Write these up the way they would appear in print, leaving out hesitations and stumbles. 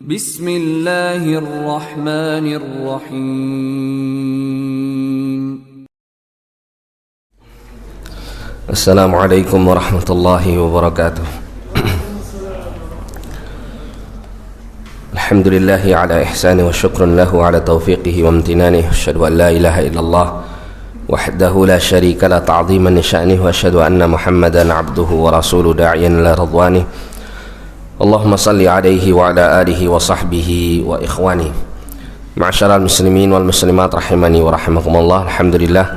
Bismillahirrahmanirrahim. Assalamualaikum warahmatullahi wabarakatuh. Alhamdulillahi ala ihsani wa syukrun lahu ala taufiqihi wa amtinanihi. Asyhadu an la ilaha illallah wahdahu la syarika la ta'ziman li sya'nihi wa asyhadu anna Muhammadan abduhu wa rasuluhu da'iyan ila ridwanihi. Allahumma salli alaihi wa ala alihi wa sahbihi wa ikhwani. Ma'asyiral muslimin wal muslimat rahimani wa rahimakumullah. Alhamdulillah,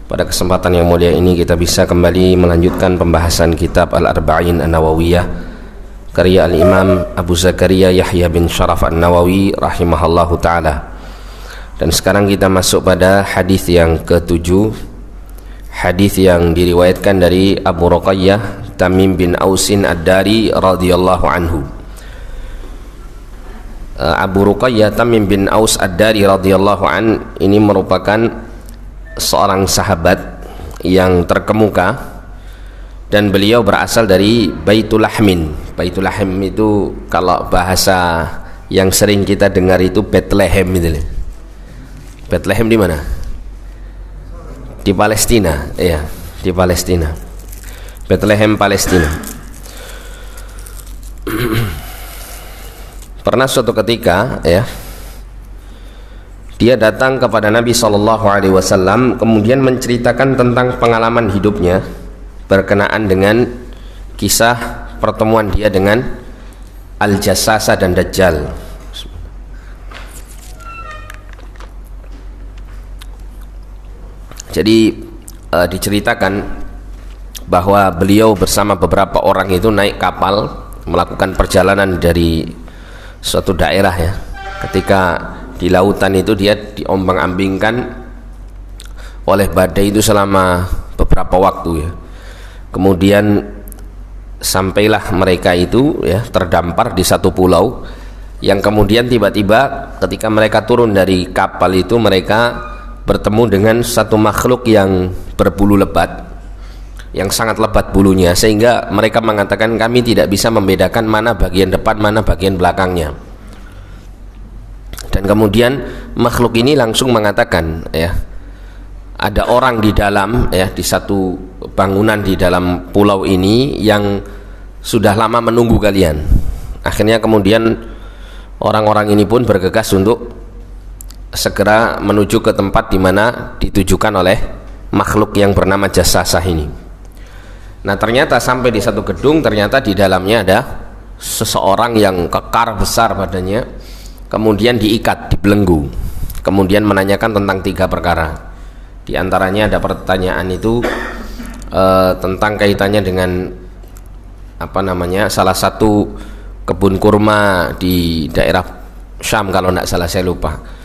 pada kesempatan yang mulia ini kita bisa kembali melanjutkan pembahasan kitab Al-Arba'in An-Nawawiyah karya Al-Imam Abu Zakaria Yahya bin Sharaf An-Nawawi rahimahullahu ta'ala. Dan sekarang kita masuk pada hadis yang ke-7, hadis yang diriwayatkan dari Abu Ruqayyah Tamim bin Ausin Ad-Dari radhiyallahu anhu. Abu Ruqayyah Tamim bin Aus Ad-Dari radhiyallahu an ini merupakan seorang sahabat yang terkemuka dan beliau berasal dari Baitul Lahmin. Baitul Lahim itu kalau bahasa yang sering kita dengar itu Bethlehem gitu. Bethlehem di mana? Di Palestina, ya, di Palestina. Bethlehem, Palestina. Pernah suatu ketika, ya, dia datang kepada Nabi SAW, kemudian menceritakan tentang pengalaman hidupnya berkenaan dengan kisah pertemuan dia dengan Al-Jassasa dan Dajjal. Jadi diceritakan bahwa beliau bersama beberapa orang itu naik kapal melakukan perjalanan dari suatu daerah, ya. Ketika di lautan itu dia diombang-ambingkan oleh badai itu selama beberapa waktu, ya. Kemudian sampailah mereka itu, ya, terdampar di satu pulau yang kemudian tiba-tiba ketika mereka turun dari kapal itu mereka bertemu dengan satu makhluk yang berbulu lebat, yang sangat lebat bulunya, sehingga mereka mengatakan kami tidak bisa membedakan mana bagian depan mana bagian belakangnya. Dan kemudian makhluk ini langsung mengatakan, ya, ada orang di dalam, ya, di satu bangunan di dalam pulau ini yang sudah lama menunggu kalian. Akhirnya kemudian orang-orang ini pun bergegas untuk segera menuju ke tempat di mana ditujukan oleh makhluk yang bernama Jassasah ini. Nah, ternyata sampai di satu gedung, ternyata di dalamnya ada seseorang yang kekar besar badannya, kemudian diikat, dibelenggu, kemudian menanyakan tentang 3 perkara. Di antaranya ada pertanyaan itu tentang kaitannya dengan salah satu kebun kurma di daerah Syam kalau tidak salah, saya lupa.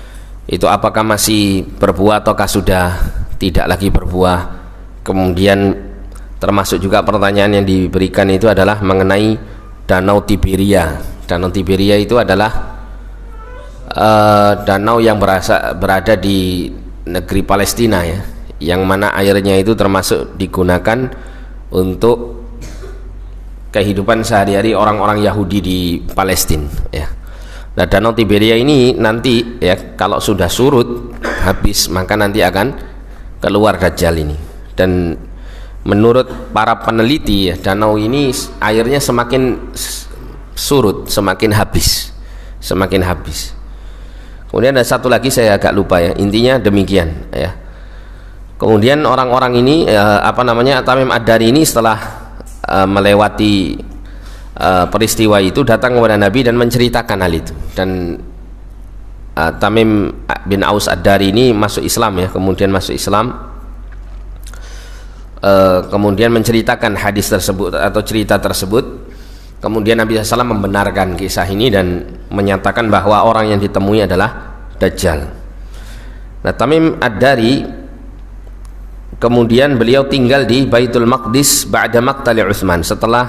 Itu apakah masih berbuah ataukah sudah tidak lagi berbuah. Kemudian termasuk juga pertanyaan yang diberikan itu adalah mengenai Danau Tiberia. Danau Tiberia itu adalah danau yang berada di negeri Palestina, ya, yang mana airnya itu termasuk digunakan untuk kehidupan sehari-hari orang-orang Yahudi di Palestina, ya. Nah, Danau Tiberia ini nanti, ya, kalau sudah surut habis maka nanti akan keluar Dajjal ini. Dan menurut para peneliti, ya, danau ini airnya semakin surut semakin habis. Kemudian ada satu lagi saya agak lupa, ya, intinya demikian, ya. Kemudian orang-orang ini Tamim Ad-Dari ini setelah melewati peristiwa itu datang kepada Nabi dan menceritakan hal itu. Dan Tamim bin Aus Ad-Dari ini masuk Islam, ya, kemudian masuk Islam. Kemudian menceritakan hadis tersebut atau cerita tersebut. Kemudian Nabi SAW membenarkan kisah ini dan menyatakan bahwa orang yang ditemui adalah Dajjal. Nah, Tamim Ad-Dari kemudian beliau tinggal di Baitul Maqdis ba'da maqtali Utsman, setelah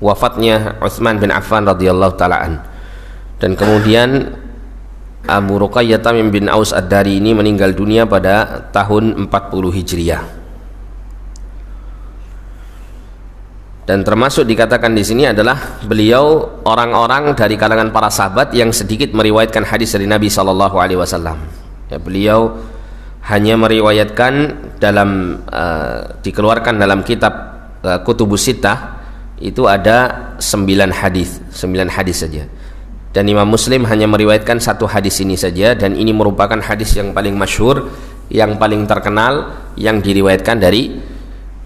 wafatnya Utsman bin Affan radhiyallahu ta'ala. Dan kemudian Abu Ruqayyah Tamim bin Aus Ad-Dari ini meninggal dunia pada tahun 40 Hijriah. Dan termasuk dikatakan di sini adalah beliau orang-orang dari kalangan para sahabat yang sedikit meriwayatkan hadis dari Nabi sallallahu alaihi wasallam. Ya, beliau hanya meriwayatkan dalam dikeluarkan dalam kitab Kutubus Sittah itu ada 9 hadis saja. Dan Imam Muslim hanya meriwayatkan 1 hadis ini saja, dan ini merupakan hadis yang paling masyhur, yang paling terkenal, yang diriwayatkan dari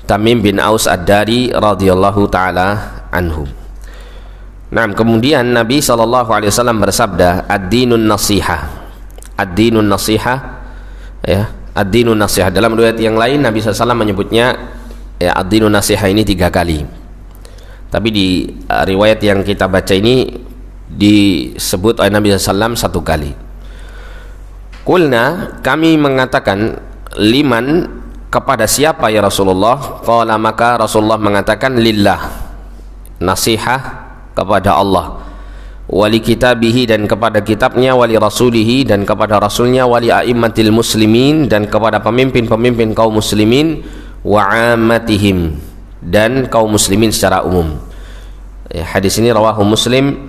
Tamim bin Aus Ad-Dari radhiyallahu taala anhu. Nah, kemudian Nabi SAW bersabda, ad-dinun nasihah. Ad-dinun nasihah, ya, ad-dinun nasihah. Dalam riwayat yang lain Nabi SAW menyebutnya, ya, ad-dinun nasihah ini 3 kali. Tapi di riwayat yang kita baca ini disebut oleh Nabi SAW 1 kali. Qulna, kami mengatakan, liman, kepada siapa ya Rasulullah? Qala, maka Rasulullah mengatakan, lillah, nasihah kepada Allah, wali kitabihi, dan kepada kitabnya, wali rasulihi, dan kepada rasulnya, wali a'immatil muslimin, dan kepada pemimpin-pemimpin kaum muslimin, wa ammatihim, dan kaum muslimin secara umum. Ya, hadis ini rawahu Muslim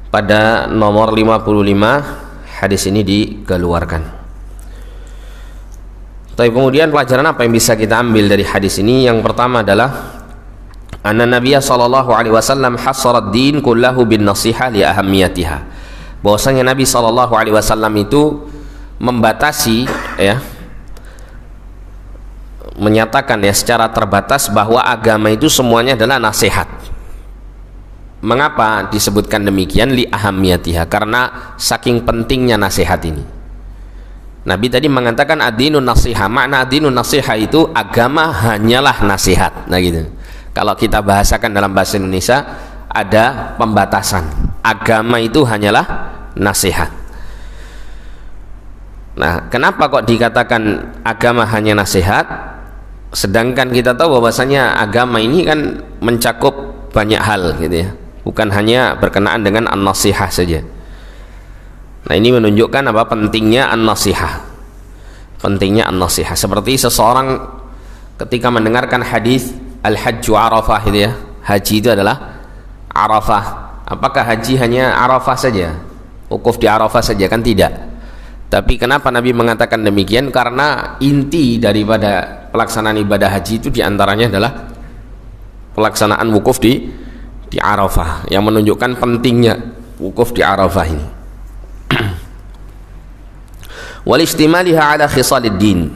pada nomor 55. Hadis ini dikeluarkan. Tapi kemudian pelajaran apa yang bisa kita ambil dari hadis ini? Yang pertama adalah anna Nabiya sallallahu alaihi wasallam hasara ad-din kullahu bin nasihah li ahammiyatiha. Bahwasanya Nabi sallallahu alaihi wasallam itu membatasi, ya, menyatakan, ya, secara terbatas bahwa agama itu semuanya adalah nasihat. Mengapa disebutkan demikian? Li ahammiyatiha, karena saking pentingnya nasihat ini. Nabi tadi mengatakan ad-dinun nasihah. Makna ad-dinun nasihah itu agama hanyalah nasihat. Nah gitu. Kalau kita bahasakan dalam bahasa Indonesia, ada pembatasan. Agama itu hanyalah nasihat. Nah, kenapa kok dikatakan agama hanya nasihat? Sedangkan kita tahu bahwasanya agama ini kan mencakup banyak hal gitu ya. Bukan hanya berkenaan dengan an-nasihah saja. Nah, ini menunjukkan apa? Pentingnya an-nasihah. Pentingnya an-nasihah. Seperti seseorang ketika mendengarkan hadis al-hajju arafah itu, ya. Haji itu adalah Arafah. Apakah haji hanya Arafah saja? Wukuf di Arafah saja? Kan tidak. Tapi kenapa Nabi mengatakan demikian? Karena inti daripada pelaksanaan ibadah haji itu diantaranya adalah pelaksanaan wukuf di Arafah, yang menunjukkan pentingnya wukuf di Arafah ini. Wal istimaliha ala khisalid din.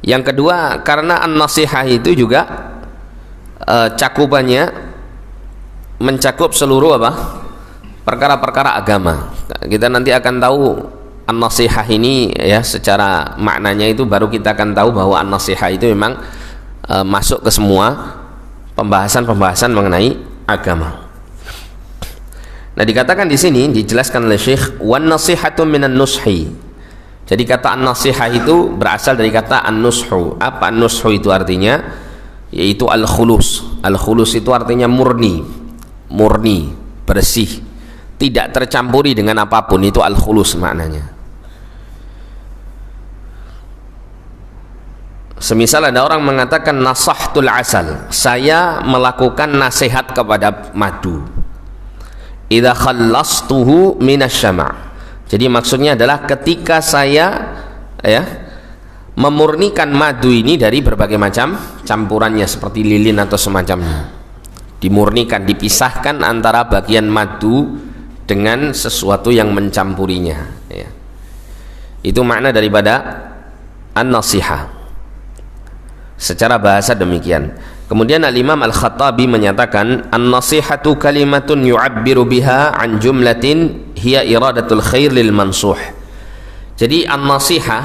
Yang kedua, karena an-nasihah itu juga cakupannya mencakup seluruh apa? Perkara-perkara agama. Kita nanti akan tahu an-nasihah ini, ya, secara maknanya itu baru kita akan tahu bahwa an-nasihah itu memang masuk ke semua pembahasan-pembahasan mengenai agama. Nah, dikatakan di sini, dijelaskan oleh Syekh, wan nasihatu minan nushi. Jadi kata an-nasihah itu berasal dari kata an-nushu. Apa an-nushu itu artinya? Yaitu al-khulus. Al-khulus itu artinya murni, bersih, tidak tercampuri dengan apapun. Itu al-khulus maknanya. Semisal ada orang mengatakan nasahtul asal, saya melakukan nasihat kepada madu. Idza khallastuhu minasyama'. Jadi maksudnya adalah ketika saya, ya, memurnikan madu ini dari berbagai macam campurannya seperti lilin atau semacamnya. Dimurnikan, dipisahkan antara bagian madu dengan sesuatu yang mencampurinya, ya. Itu makna daripada an-nasihah. Secara bahasa demikian. Kemudian Al-Imam Al-Khattabi menyatakan an-nasihatu kalimatun yu'abbiru biha an jumlatin hiya iradatul khair lil mansuh. Jadi an-nasihah,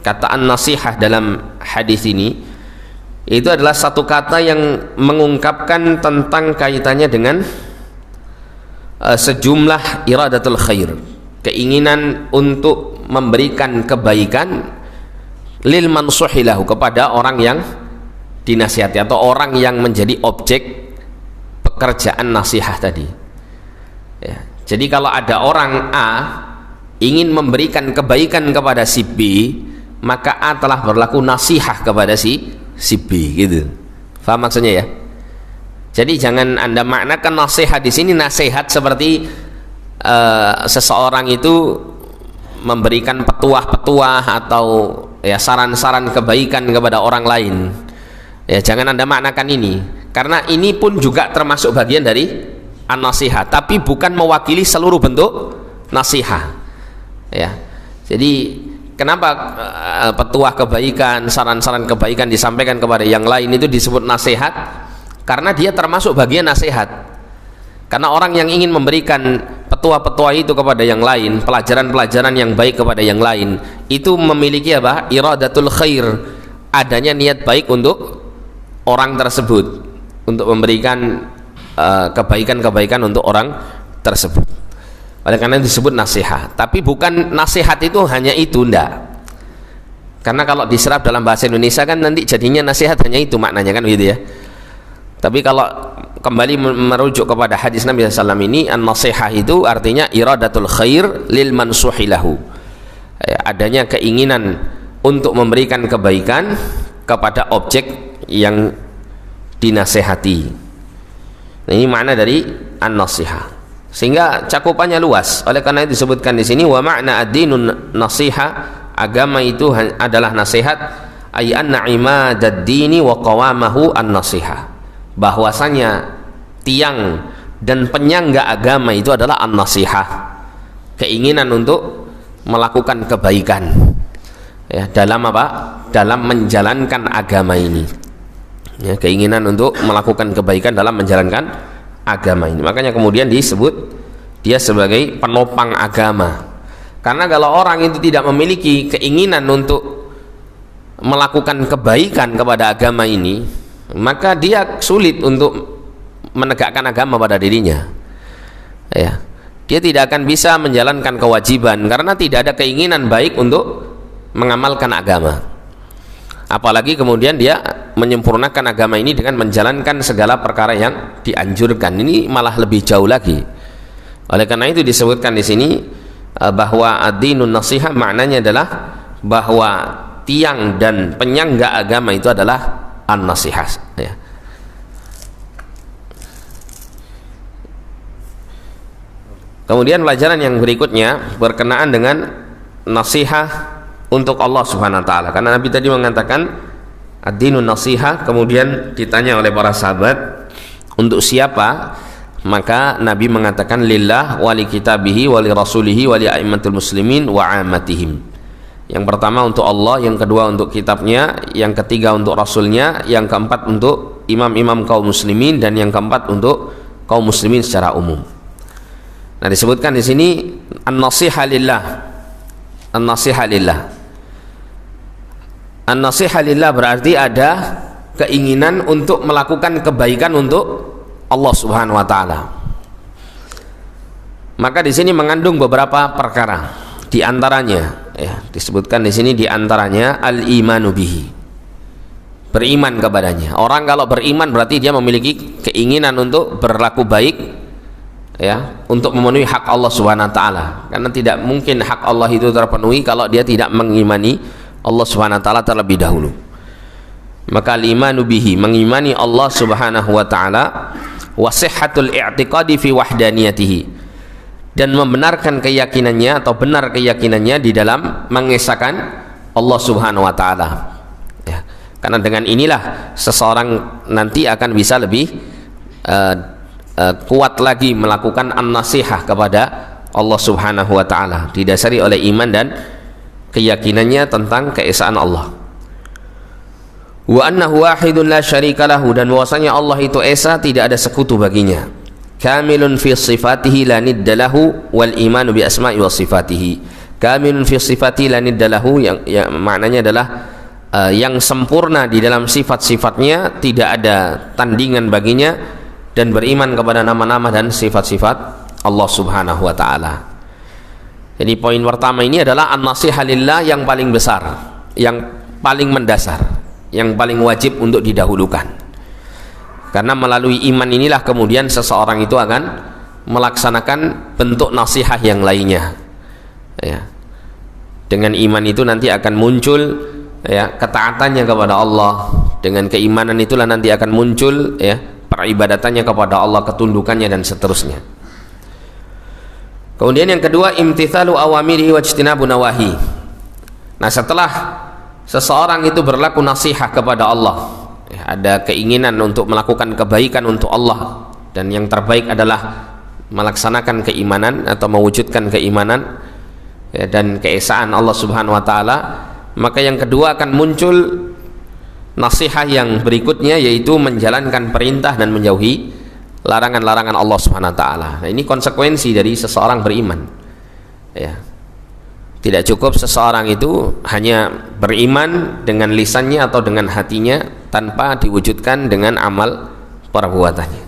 kata an-nasihah dalam hadis ini itu adalah satu kata yang mengungkapkan tentang kaitannya dengan sejumlah iradatul khair, keinginan untuk memberikan kebaikan lil mansuhilahu, kepada orang yang dinasihati atau orang yang menjadi objek pekerjaan nasihat tadi, ya. Jadi kalau ada orang A ingin memberikan kebaikan kepada si B, maka A telah berlaku nasihah kepada si B, gitu. Faham maksudnya, ya? Jadi jangan Anda maknakan nasihat di sini nasihat seperti seseorang itu memberikan petuah-petuah atau ya saran-saran kebaikan kepada orang lain. Ya, jangan Anda maknakan ini, karena ini pun juga termasuk bagian dari an-nasihat, tapi bukan mewakili seluruh bentuk nasihat. Ya. Jadi kenapa petuah kebaikan, saran-saran kebaikan disampaikan kepada yang lain itu disebut nasihat? Karena dia termasuk bagian nasihat. Karena orang yang ingin memberikan petuah-petuah itu kepada yang lain, pelajaran-pelajaran yang baik kepada yang lain, itu memiliki apa? Iradatul khair, adanya niat baik untuk orang tersebut, untuk memberikan kebaikan-kebaikan untuk orang tersebut. Oleh karena itu disebut nasihat. Tapi bukan nasihat itu hanya itu, enggak. Karena kalau diserap dalam bahasa Indonesia kan nanti jadinya nasihat hanya itu maknanya kan begitu ya. Tapi kalau kembali merujuk kepada hadis Nabi SAW ini, an-nasihah itu artinya iradatul khair lil mansuhilahu, adanya keinginan untuk memberikan kebaikan kepada objek yang dinasehati. Nah, ini makna dari an-nasihah, sehingga cakupannya luas. Oleh karena itu disebutkan di sini wa makna ad-dinun nasihah, agama itu adalah nasihat, ay anna imadad-dini wa qawamahu an-nasihah, bahwasanya tiang dan penyangga agama itu adalah an-nasihah, keinginan untuk melakukan kebaikan ya, dalam apa? Dalam menjalankan agama ini ya, keinginan untuk melakukan kebaikan dalam menjalankan agama ini. Makanya kemudian disebut dia sebagai penopang agama. Karena kalau orang itu tidak memiliki keinginan untuk melakukan kebaikan kepada agama ini, maka dia sulit untuk menegakkan agama pada dirinya ya. Dia tidak akan bisa menjalankan kewajiban karena tidak ada keinginan baik untuk mengamalkan agama. Apalagi kemudian dia menyempurnakan agama ini dengan menjalankan segala perkara yang dianjurkan. Ini malah lebih jauh lagi. Oleh karena itu disebutkan di sini bahwa ad-dinun nasihah maknanya adalah bahwa tiang dan penyangga agama itu adalah an-nasihah ya. Kemudian pelajaran yang berikutnya berkenaan dengan nasihat untuk Allah Subhanahu wa taala. Karena Nabi tadi mengatakan ad-dinun nasihah, kemudian ditanya oleh para sahabat untuk siapa? Maka Nabi mengatakan lillah wa li kitabihi wa li rasulihi wa li a'immatul muslimin wa 'ammatihim. Yang pertama untuk Allah, yang kedua untuk kitabnya, yang ketiga untuk rasulnya, yang keempat untuk imam-imam kaum muslimin, dan yang keempat untuk kaum muslimin secara umum. Nah, disebutkan di sini an-nasihah lillah. An-nasihah lillah. An-nasihah lillah berarti ada keinginan untuk melakukan kebaikan untuk Allah Subhanahu wa taala. Maka di sini mengandung beberapa perkara. Di antaranya ya, disebutkan di sini di antaranya al-imanu bihi. Beriman kepadanya. Orang kalau beriman berarti dia memiliki keinginan untuk berlaku baik ya, untuk memenuhi hak Allah Subhanahu wa taala. Karena tidak mungkin hak Allah itu terpenuhi kalau dia tidak mengimani Allah Subhanahu wa taala terlebih dahulu. Maka al-imanu bihi, mengimani Allah Subhanahu wa taala, wa sihhatul i'tiqadi fi wahdaniyatihi, dan membenarkan keyakinannya atau benar keyakinannya di dalam mengesahkan Allah Subhanahu wa taala. Ya. Karena dengan inilah seseorang nanti akan bisa lebih kuat lagi melakukan an-nasihah kepada Allah Subhanahu wa taala, didasari oleh iman dan keyakinannya tentang keesaan Allah. Wa annahu wahidun la syarika lahu, dan bahwasanya Allah itu esa, tidak ada sekutu baginya. Kamilun fi sifatihi la nidda lahu wal imanu bi asma'i wa sifatihi. Kamilun fi sifatihi la nidda lahu, yang maknanya adalah yang sempurna di dalam sifat-sifatnya, tidak ada tandingan baginya, dan beriman kepada nama-nama dan sifat-sifat Allah Subhanahu wa taala. Jadi poin pertama ini adalah an-nasihah lillah yang paling besar, yang paling mendasar, yang paling wajib untuk didahulukan. Karena melalui iman inilah kemudian seseorang itu akan melaksanakan bentuk nasihat yang lainnya. Ya. Dengan iman itu nanti akan muncul ya ketaatannya kepada Allah. Dengan keimanan itulah nanti akan muncul ya peribadatannya kepada Allah, ketundukannya dan seterusnya. Kemudian yang kedua, imtithalu awamirihi wajtinabu nawahi. Nah, setelah seseorang itu berlaku nasihat kepada Allah, ada keinginan untuk melakukan kebaikan untuk Allah, dan yang terbaik adalah melaksanakan keimanan atau mewujudkan keimanan dan keesaan Allah Subhanahu wa taala, maka yang kedua akan muncul nasihat yang berikutnya, yaitu menjalankan perintah dan menjauhi larangan-larangan Allah Subhanahu wa taala. Nah, ini konsekuensi dari seseorang beriman. Ya. Tidak cukup seseorang itu hanya beriman dengan lisannya atau dengan hatinya tanpa diwujudkan dengan amal perbuatannya.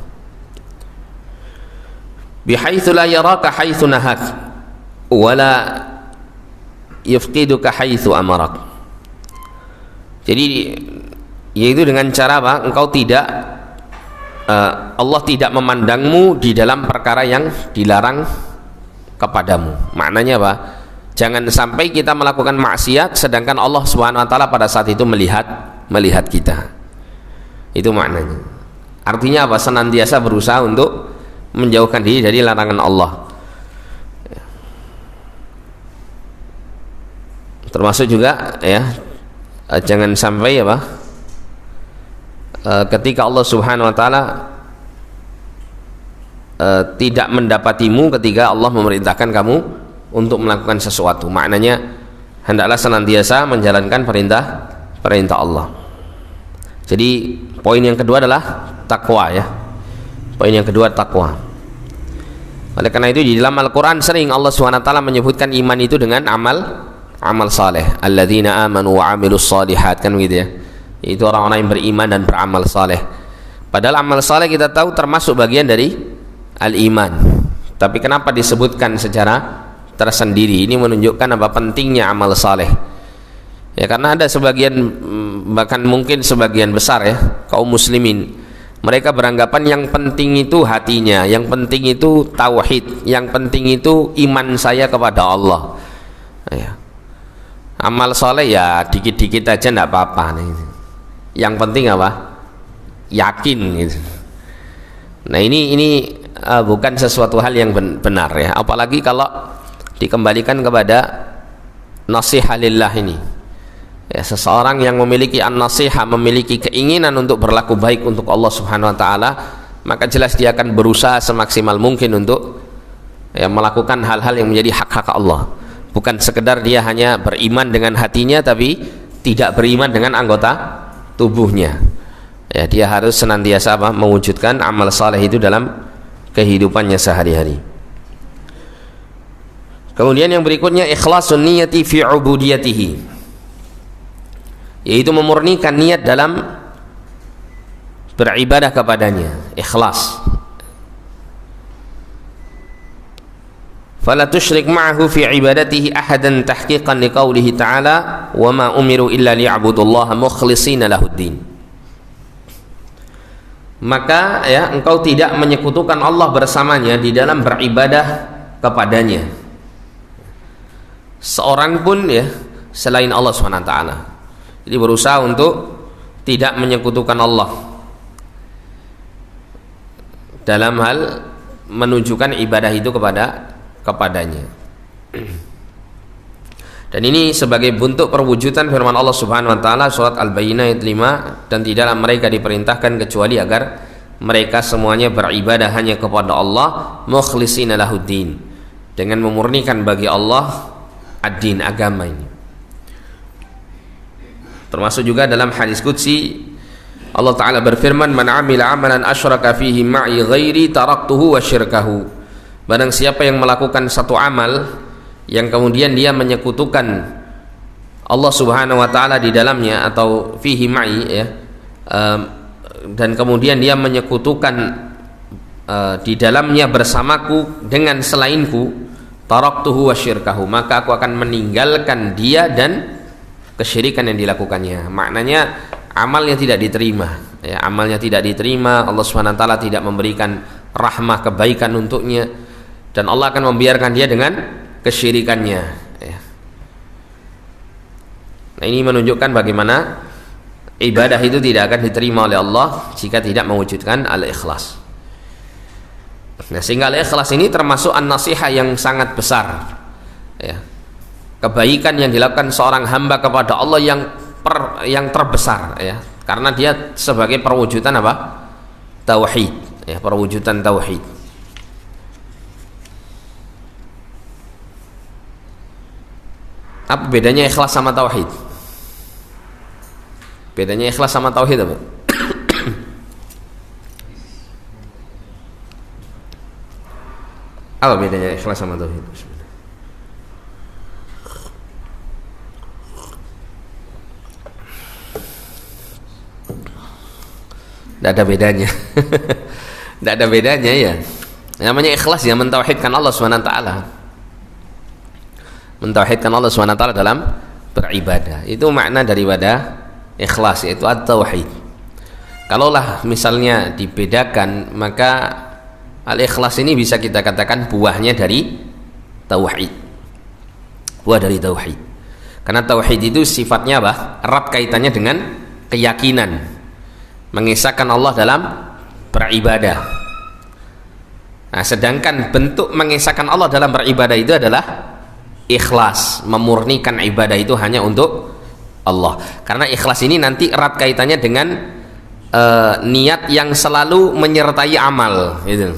Bihaitsu la yaraka haitsu nahak wala yafqiduka haitsu amarak. Jadi yaitu dengan cara apa? Engkau tidak Allah tidak memandangmu di dalam perkara yang dilarang kepadamu. Maknanya apa? Jangan sampai kita melakukan maksiat sedangkan Allah Subhanahu wa taala pada saat itu melihat kita. Itu maknanya. Artinya apa? Senantiasa berusaha untuk menjauhkan diri dari larangan Allah. Termasuk juga ya, jangan sampai apa? Ketika Allah Subhanahu wa taala tidak mendapatimu ketika Allah memerintahkan kamu untuk melakukan sesuatu. Maknanya hendaklah senantiasa menjalankan perintah Allah. Jadi poin yang kedua adalah takwa ya. Poin yang kedua takwa. Oleh karena itu di dalam Al-Qur'an sering Allah SWT menyebutkan iman itu dengan amal saleh. Alladzina amanu wa 'amilus shalihat, kan begitu ya. Itu orang-orang yang beriman dan beramal saleh. Padahal amal saleh kita tahu termasuk bagian dari al-iman. Tapi kenapa disebutkan secara tersendiri? Ini menunjukkan apa pentingnya amal saleh. Ya, karena ada sebagian, bahkan mungkin sebagian besar ya kaum muslimin, mereka beranggapan yang penting itu hatinya, yang penting itu tauhid, yang penting itu iman saya kepada Allah. Ya. Amal saleh ya dikit-dikit aja enggak apa-apa nih. Yang penting apa? Yakin gitu. Nah, ini bukan sesuatu hal yang benar ya, apalagi kalau dikembalikan kepada nasihat lillah ini. Ya, seseorang yang memiliki an-nasihat, memiliki keinginan untuk berlaku baik untuk Allah Subhanahu wa taala, maka jelas dia akan berusaha semaksimal mungkin untuk ya, melakukan hal-hal yang menjadi hak-hak Allah. Bukan sekedar dia hanya beriman dengan hatinya tapi tidak beriman dengan anggota tubuhnya. Ya, dia harus senantiasa apa? Mewujudkan amal saleh itu dalam kehidupannya sehari-hari. Kemudian yang berikutnya ikhlasun niyati fi ubudiyatihi, yaitu memurnikan niat dalam beribadah kepadanya, ikhlas. Fala tusyrik ma'ahu fi ibadatihi ahadan tahqiqan liqaulihi ta'ala wa ma umiru illa liya'budullaha mukhlishina lahuddin. Maka ya, engkau tidak menyekutukan Allah bersamanya di dalam beribadah kepadanya seorang pun ya selain Allah SWT. Jadi berusaha untuk tidak menyekutukan Allah dalam hal menunjukkan ibadah itu kepadanya. Dan ini sebagai bentuk perwujudan firman Allah Subhanahu wa taala surat Al-Bayyinah ayat 5, dan tidaklah mereka diperintahkan kecuali agar mereka semuanya beribadah hanya kepada Allah mukhlishina lahuddin, dengan memurnikan bagi Allah ad-din, agama ini. Termasuk juga dalam hadis qudsi Allah taala berfirman, man amila amalan asyraka fihi ma'i ghairi taraktuhu wa syirkahu. Barang siapa yang melakukan satu amal yang kemudian dia menyekutukan Allah Subhanahu wa taala di dalamnya, atau fihi ma'i ya, dan kemudian dia menyekutukan di dalamnya bersamaku dengan selainku, taraktuhu wa syirkahu, maka aku akan meninggalkan dia dan kesyirikan yang dilakukannya. Maknanya amalnya tidak diterima ya, amalnya tidak diterima, Allah Subhanahu wa taala tidak memberikan rahmah kebaikan untuknya, dan Allah akan membiarkan dia dengan kesyirikannya ya. Nah, ini menunjukkan bagaimana ibadah itu tidak akan diterima oleh Allah jika tidak mewujudkan al-ikhlas. Nah, sehingga al-ikhlas ini termasuk an-nasihah yang sangat besar, ya. Kebaikan yang dilakukan seorang hamba kepada Allah yang terbesar, ya, karena dia sebagai perwujudan apa? Tauhid, ya, perwujudan tauhid. Apa bedanya ikhlas sama tauhid? Bedanya ikhlas sama tauhid apa? Apa bedanya ikhlas sama tauhid? Tidak ada bedanya. Tidak ada bedanya, ya. Namanya ikhlas ya mentauhidkan Allah SWT. Mentauhidkan Allah SWT dalam beribadah. Itu makna daripada ikhlas, yaitu at-tauhid. Kalaulah misalnya dibedakan, maka al-ikhlas ini bisa kita katakan buahnya dari tauhid. Buah dari tauhid. Karena tauhid itu sifatnya apa? Erat kaitannya dengan keyakinan, mengesahkan Allah dalam beribadah. Nah, sedangkan bentuk mengesahkan Allah dalam beribadah itu adalah ikhlas, memurnikan ibadah itu hanya untuk Allah. Karena ikhlas ini nanti erat kaitannya dengan niat yang selalu menyertai amal, gitu.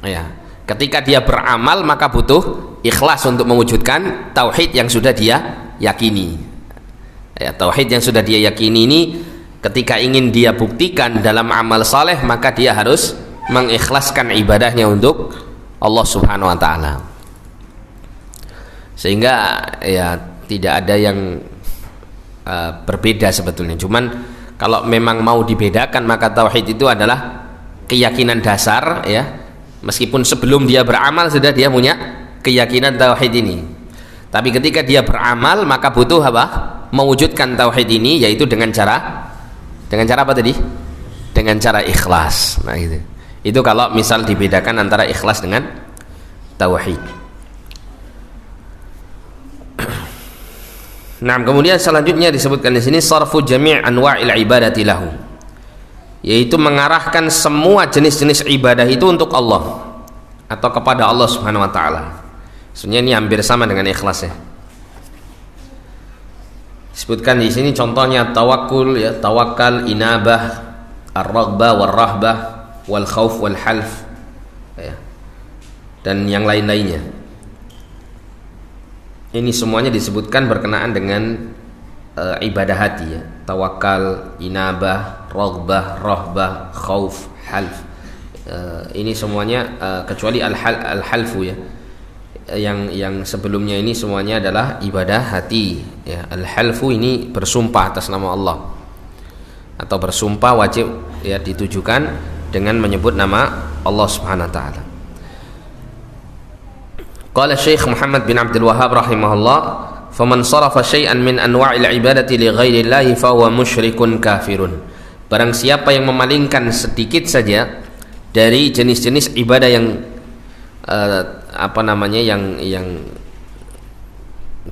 Ya, ketika dia beramal maka butuh ikhlas untuk mewujudkan tauhid yang sudah dia yakini. Ya, tauhid yang sudah dia yakini ini ketika ingin dia buktikan dalam amal saleh, maka dia harus mengikhlaskan ibadahnya untuk Allah Subhanahu wa taala. Sehingga ya tidak ada yang berbeda sebetulnya. Cuman kalau memang mau dibedakan, maka tauhid itu adalah keyakinan dasar, ya. Meskipun sebelum dia beramal sudah dia punya keyakinan tauhid ini. Tapi ketika dia beramal maka butuh apa? Mewujudkan tauhid ini, yaitu dengan cara apa tadi? Dengan cara ikhlas. Nah, itu kalau misal dibedakan antara ikhlas dengan tauhid. Nah, kemudian selanjutnya disebutkan di sini sarfu jami' anwa'il ibadati lahu, yaitu mengarahkan semua jenis-jenis ibadah itu untuk Allah atau kepada Allah Subhanahu wa taala. Sebenarnya ini hampir sama dengan ikhlas, ya. Disebutkan di sini contohnya tawakkul, ya, tawakal, inabah, ar-raghbah war-rahbah, wal khauf wal half, ya, dan yang lain-lainnya. Ini semuanya disebutkan berkenaan dengan ibadah hati, ya. Tawakal, inabah, raghbah, rahbah, khauf, half. Ini semuanya kecuali al-halfu, ya. Yang sebelumnya ini semuanya adalah ibadah hati, ya. Al-halfu ini bersumpah atas nama Allah, atau bersumpah wajib, ya, ditujukan dengan menyebut nama Allah Subhanahu wa taala. Qala Syekh Muhammad bin Abdul Wahhab rahimahullah, faman sarafa syai'an min anwa'il ibadati li ghairillahi fa huwa musyrikun kafirun. Barang siapa yang memalingkan sedikit saja dari jenis-jenis ibadah yang yang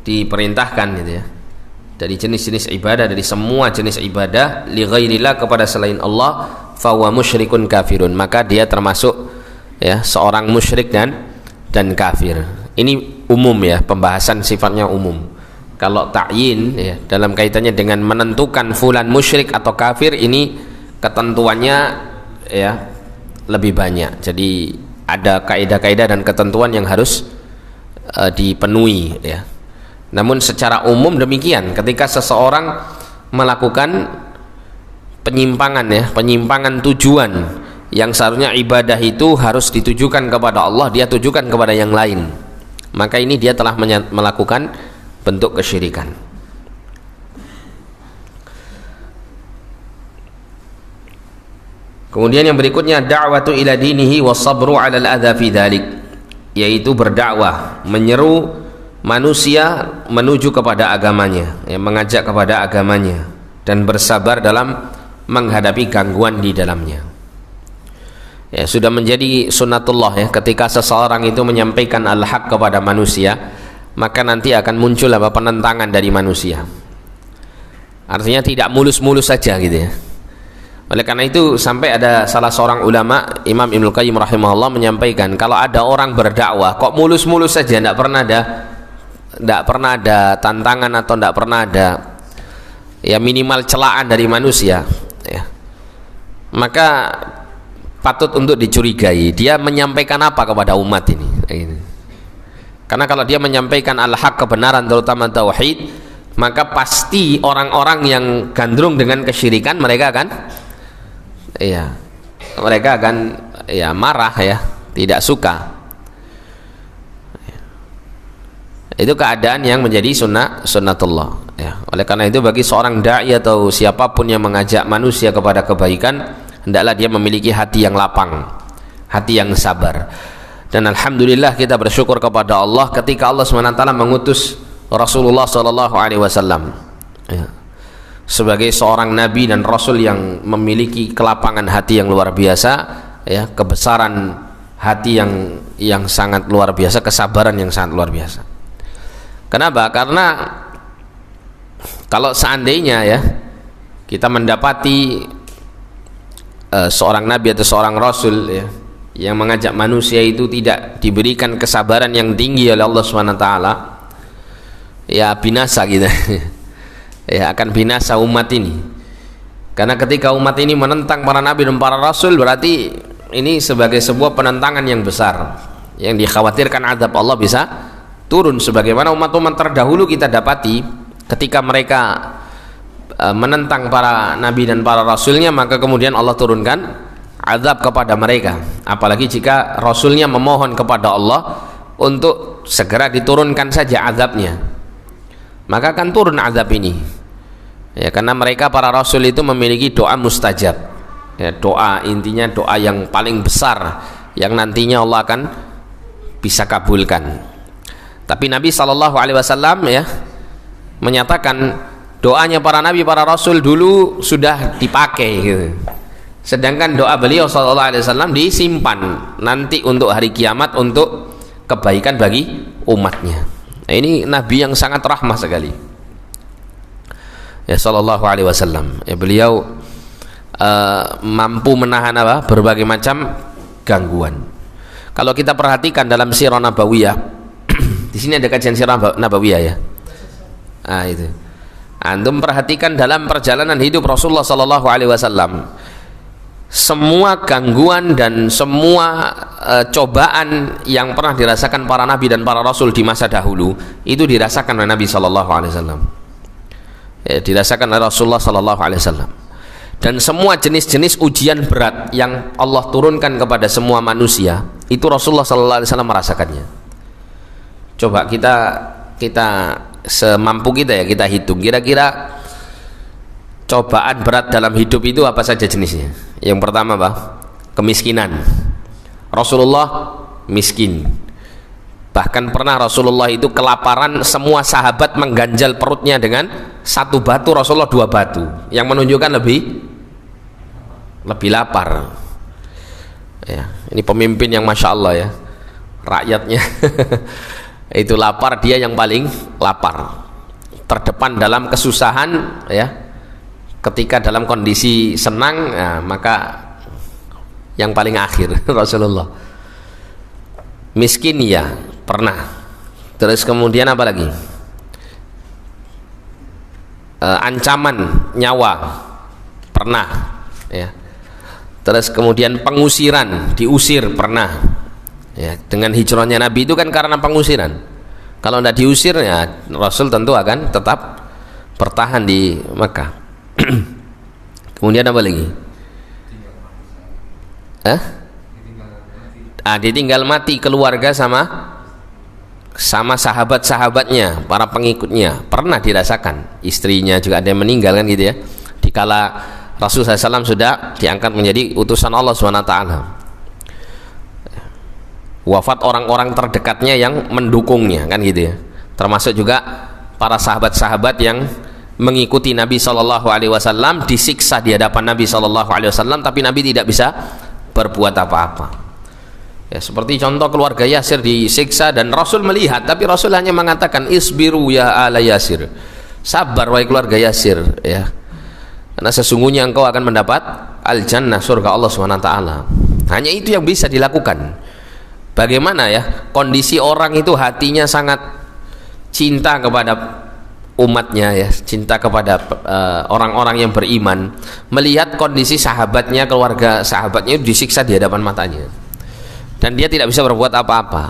diperintahkan, gitu, ya, dari jenis-jenis ibadah, dari semua jenis ibadah li ghairillah, kepada selain Allah, fa huwa musyrikun kafirun, maka dia termasuk, ya, seorang musyrik dan kafir. Ini umum, ya, pembahasan sifatnya umum. Kalau ta'yin, ya, dalam kaitannya dengan menentukan fulan musyrik atau kafir, ini ketentuannya, ya, lebih banyak. Jadi ada kaidah-kaidah dan ketentuan yang harus dipenuhi, ya. Namun secara umum demikian, ketika seseorang melakukan penyimpangan, ya, penyimpangan tujuan yang seharusnya ibadah itu harus ditujukan kepada Allah, dia tujukan kepada yang lain, maka ini dia telah melakukan bentuk kesyirikan. Kemudian yang berikutnya da'watu ila dinihi was-sabru 'ala al-adza fi dzalik, yaitu berdakwah, menyeru manusia menuju kepada agamanya, ya, mengajak kepada agamanya, dan bersabar dalam menghadapi gangguan di dalamnya. Ya, sudah menjadi sunnatullah, ya, ketika seseorang itu menyampaikan al-haq kepada manusia, maka nanti akan muncul penentangan dari manusia. artinya tidak mulus-mulus saja gitu ya. Oleh karena itu sampai ada salah seorang ulama, Imam Ibnu Qayyim rahimahullah, menyampaikan kalau ada orang berdakwah kok mulus-mulus saja, tidak pernah ada tantangan atau tidak pernah ada ya minimal celaan dari manusia ya, maka patut untuk dicurigai dia menyampaikan apa kepada umat ini. Karena kalau dia menyampaikan al-haq, kebenaran terutama tauhid, maka pasti orang-orang yang gandrung dengan kesyirikan mereka akan marah ya, tidak suka. Itu keadaan yang menjadi sunnatullah ya. Oleh karena itu bagi seorang dai atau siapapun yang mengajak manusia kepada kebaikan, hendaklah dia memiliki hati yang lapang, hati yang sabar. Dan alhamdulillah kita bersyukur kepada Allah ketika Allah SWT mengutus Rasulullah SAW ya, sebagai seorang nabi dan rasul yang memiliki kelapangan hati yang luar biasa ya, kebesaran hati yang sangat luar biasa, kesabaran yang sangat luar biasa. Kenapa? Karena kalau seandainya ya kita mendapati seorang nabi atau seorang rasul ya yang mengajak manusia itu tidak diberikan kesabaran yang tinggi oleh Allah SWT, ya binasa gitu ya, akan binasa umat ini. Karena ketika umat ini menentang para nabi dan para rasul, berarti ini sebagai sebuah penentangan yang besar yang dikhawatirkan azab Allah bisa turun, sebagaimana umat-umat terdahulu kita dapati ketika mereka menentang para nabi dan para rasulnya, maka kemudian Allah turunkan azab kepada mereka. Apalagi jika rasulnya memohon kepada Allah untuk segera diturunkan saja azabnya, maka akan turun azab ini ya, karena mereka para rasul itu memiliki doa mustajab ya, doa, intinya doa yang paling besar yang nantinya Allah akan bisa kabulkan. Tapi Nabi SAW ya menyatakan doanya para nabi para rasul dulu sudah dipakai gitu, sedangkan doa beliau SAW disimpan nanti untuk hari kiamat untuk kebaikan bagi umatnya. Nah, ini nabi yang sangat rahmah sekali ya SAW ya, beliau mampu menahan berbagai macam gangguan. Kalau kita perhatikan dalam sirah nabawiyah, di sini ada kajian sirah nabawiyah ya. Nah, itu antum perhatikan dalam perjalanan hidup Rasulullah SAW, semua gangguan dan semua cobaan yang pernah dirasakan para nabi dan para rasul di masa dahulu itu dirasakan oleh Nabi SAW ya, dirasakan oleh Rasulullah SAW. Dan semua jenis-jenis ujian berat yang Allah turunkan kepada semua manusia itu Rasulullah SAW merasakannya. Coba kita semampu kita ya, kita hitung kira-kira cobaan berat dalam hidup itu apa saja jenisnya. Yang pertama kemiskinan. Rasulullah miskin, bahkan pernah Rasulullah itu kelaparan, semua sahabat mengganjal perutnya dengan satu batu, Rasulullah 2 batu, yang menunjukkan lebih lapar ya. Ini pemimpin yang Masya Allah ya, rakyatnya itu lapar, dia yang paling lapar, terdepan dalam kesusahan ya. Ketika dalam kondisi senang ya, maka yang paling akhir Rasulullah. Miskin ya pernah. Terus kemudian apa lagi? Ancaman nyawa pernah ya. Terus kemudian pengusiran, diusir pernah ya. Dengan hijrahnya Nabi itu kan karena pengusiran. Kalau tidak diusir ya Rasul tentu akan tetap bertahan di Mekah. Kemudian apa lagi? Ditinggal mati keluarga sama sahabat-sahabatnya, para pengikutnya, pernah dirasakan. Istrinya juga ada yang meninggal kan gitu ya, dikala Rasulullah SAW sudah diangkat menjadi utusan Allah SWT. Wafat orang-orang terdekatnya yang mendukungnya kan gitu ya, termasuk juga para sahabat-sahabat yang mengikuti Nabi SAW disiksa di hadapan Nabi SAW, tapi Nabi tidak bisa berbuat apa-apa ya. Seperti contoh keluarga Yasir disiksa dan Rasul melihat, tapi Rasul hanya mengatakan isbiru ya ala Yasir, Sabar wahai keluarga Yasir, ya. Karena sesungguhnya engkau akan mendapat al-jannah, surga Allah SWT. Hanya itu yang bisa dilakukan. Bagaimana ya kondisi orang itu hatinya sangat cinta kepada umatnya, ya, cinta kepada orang-orang yang beriman, melihat kondisi sahabatnya, keluarga sahabatnya disiksa di hadapan matanya, dan dia tidak bisa berbuat apa-apa.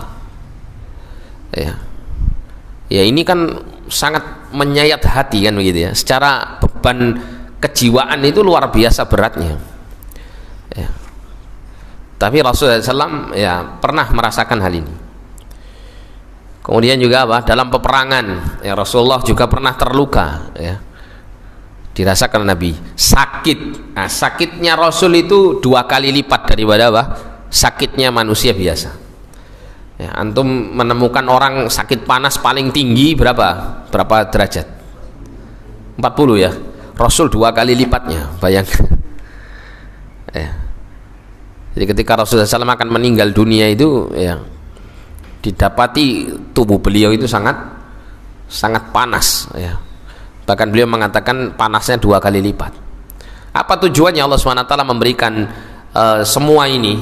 Ya ini kan sangat menyayat hati kan begitu ya. Secara beban kejiwaan itu luar biasa beratnya. Ya. Tapi Rasulullah SAW ya pernah merasakan hal ini. Kemudian juga apa? Dalam peperangan, ya Rasulullah juga pernah terluka, ya. Dirasakan Nabi sakit. Nah, sakitnya Rasul itu 2 kali lipat daripada apa? Sakitnya manusia biasa. Ya, antum menemukan orang sakit panas paling tinggi berapa derajat? 40 ya. Rasul 2 kali lipatnya, bayangkan. Ya. Jadi ketika Rasulullah SAW akan meninggal dunia itu, ya, didapati tubuh beliau itu sangat panas, ya. Bahkan beliau mengatakan panasnya 2 kali lipat. Apa tujuannya Allah SWT memberikan semua ini,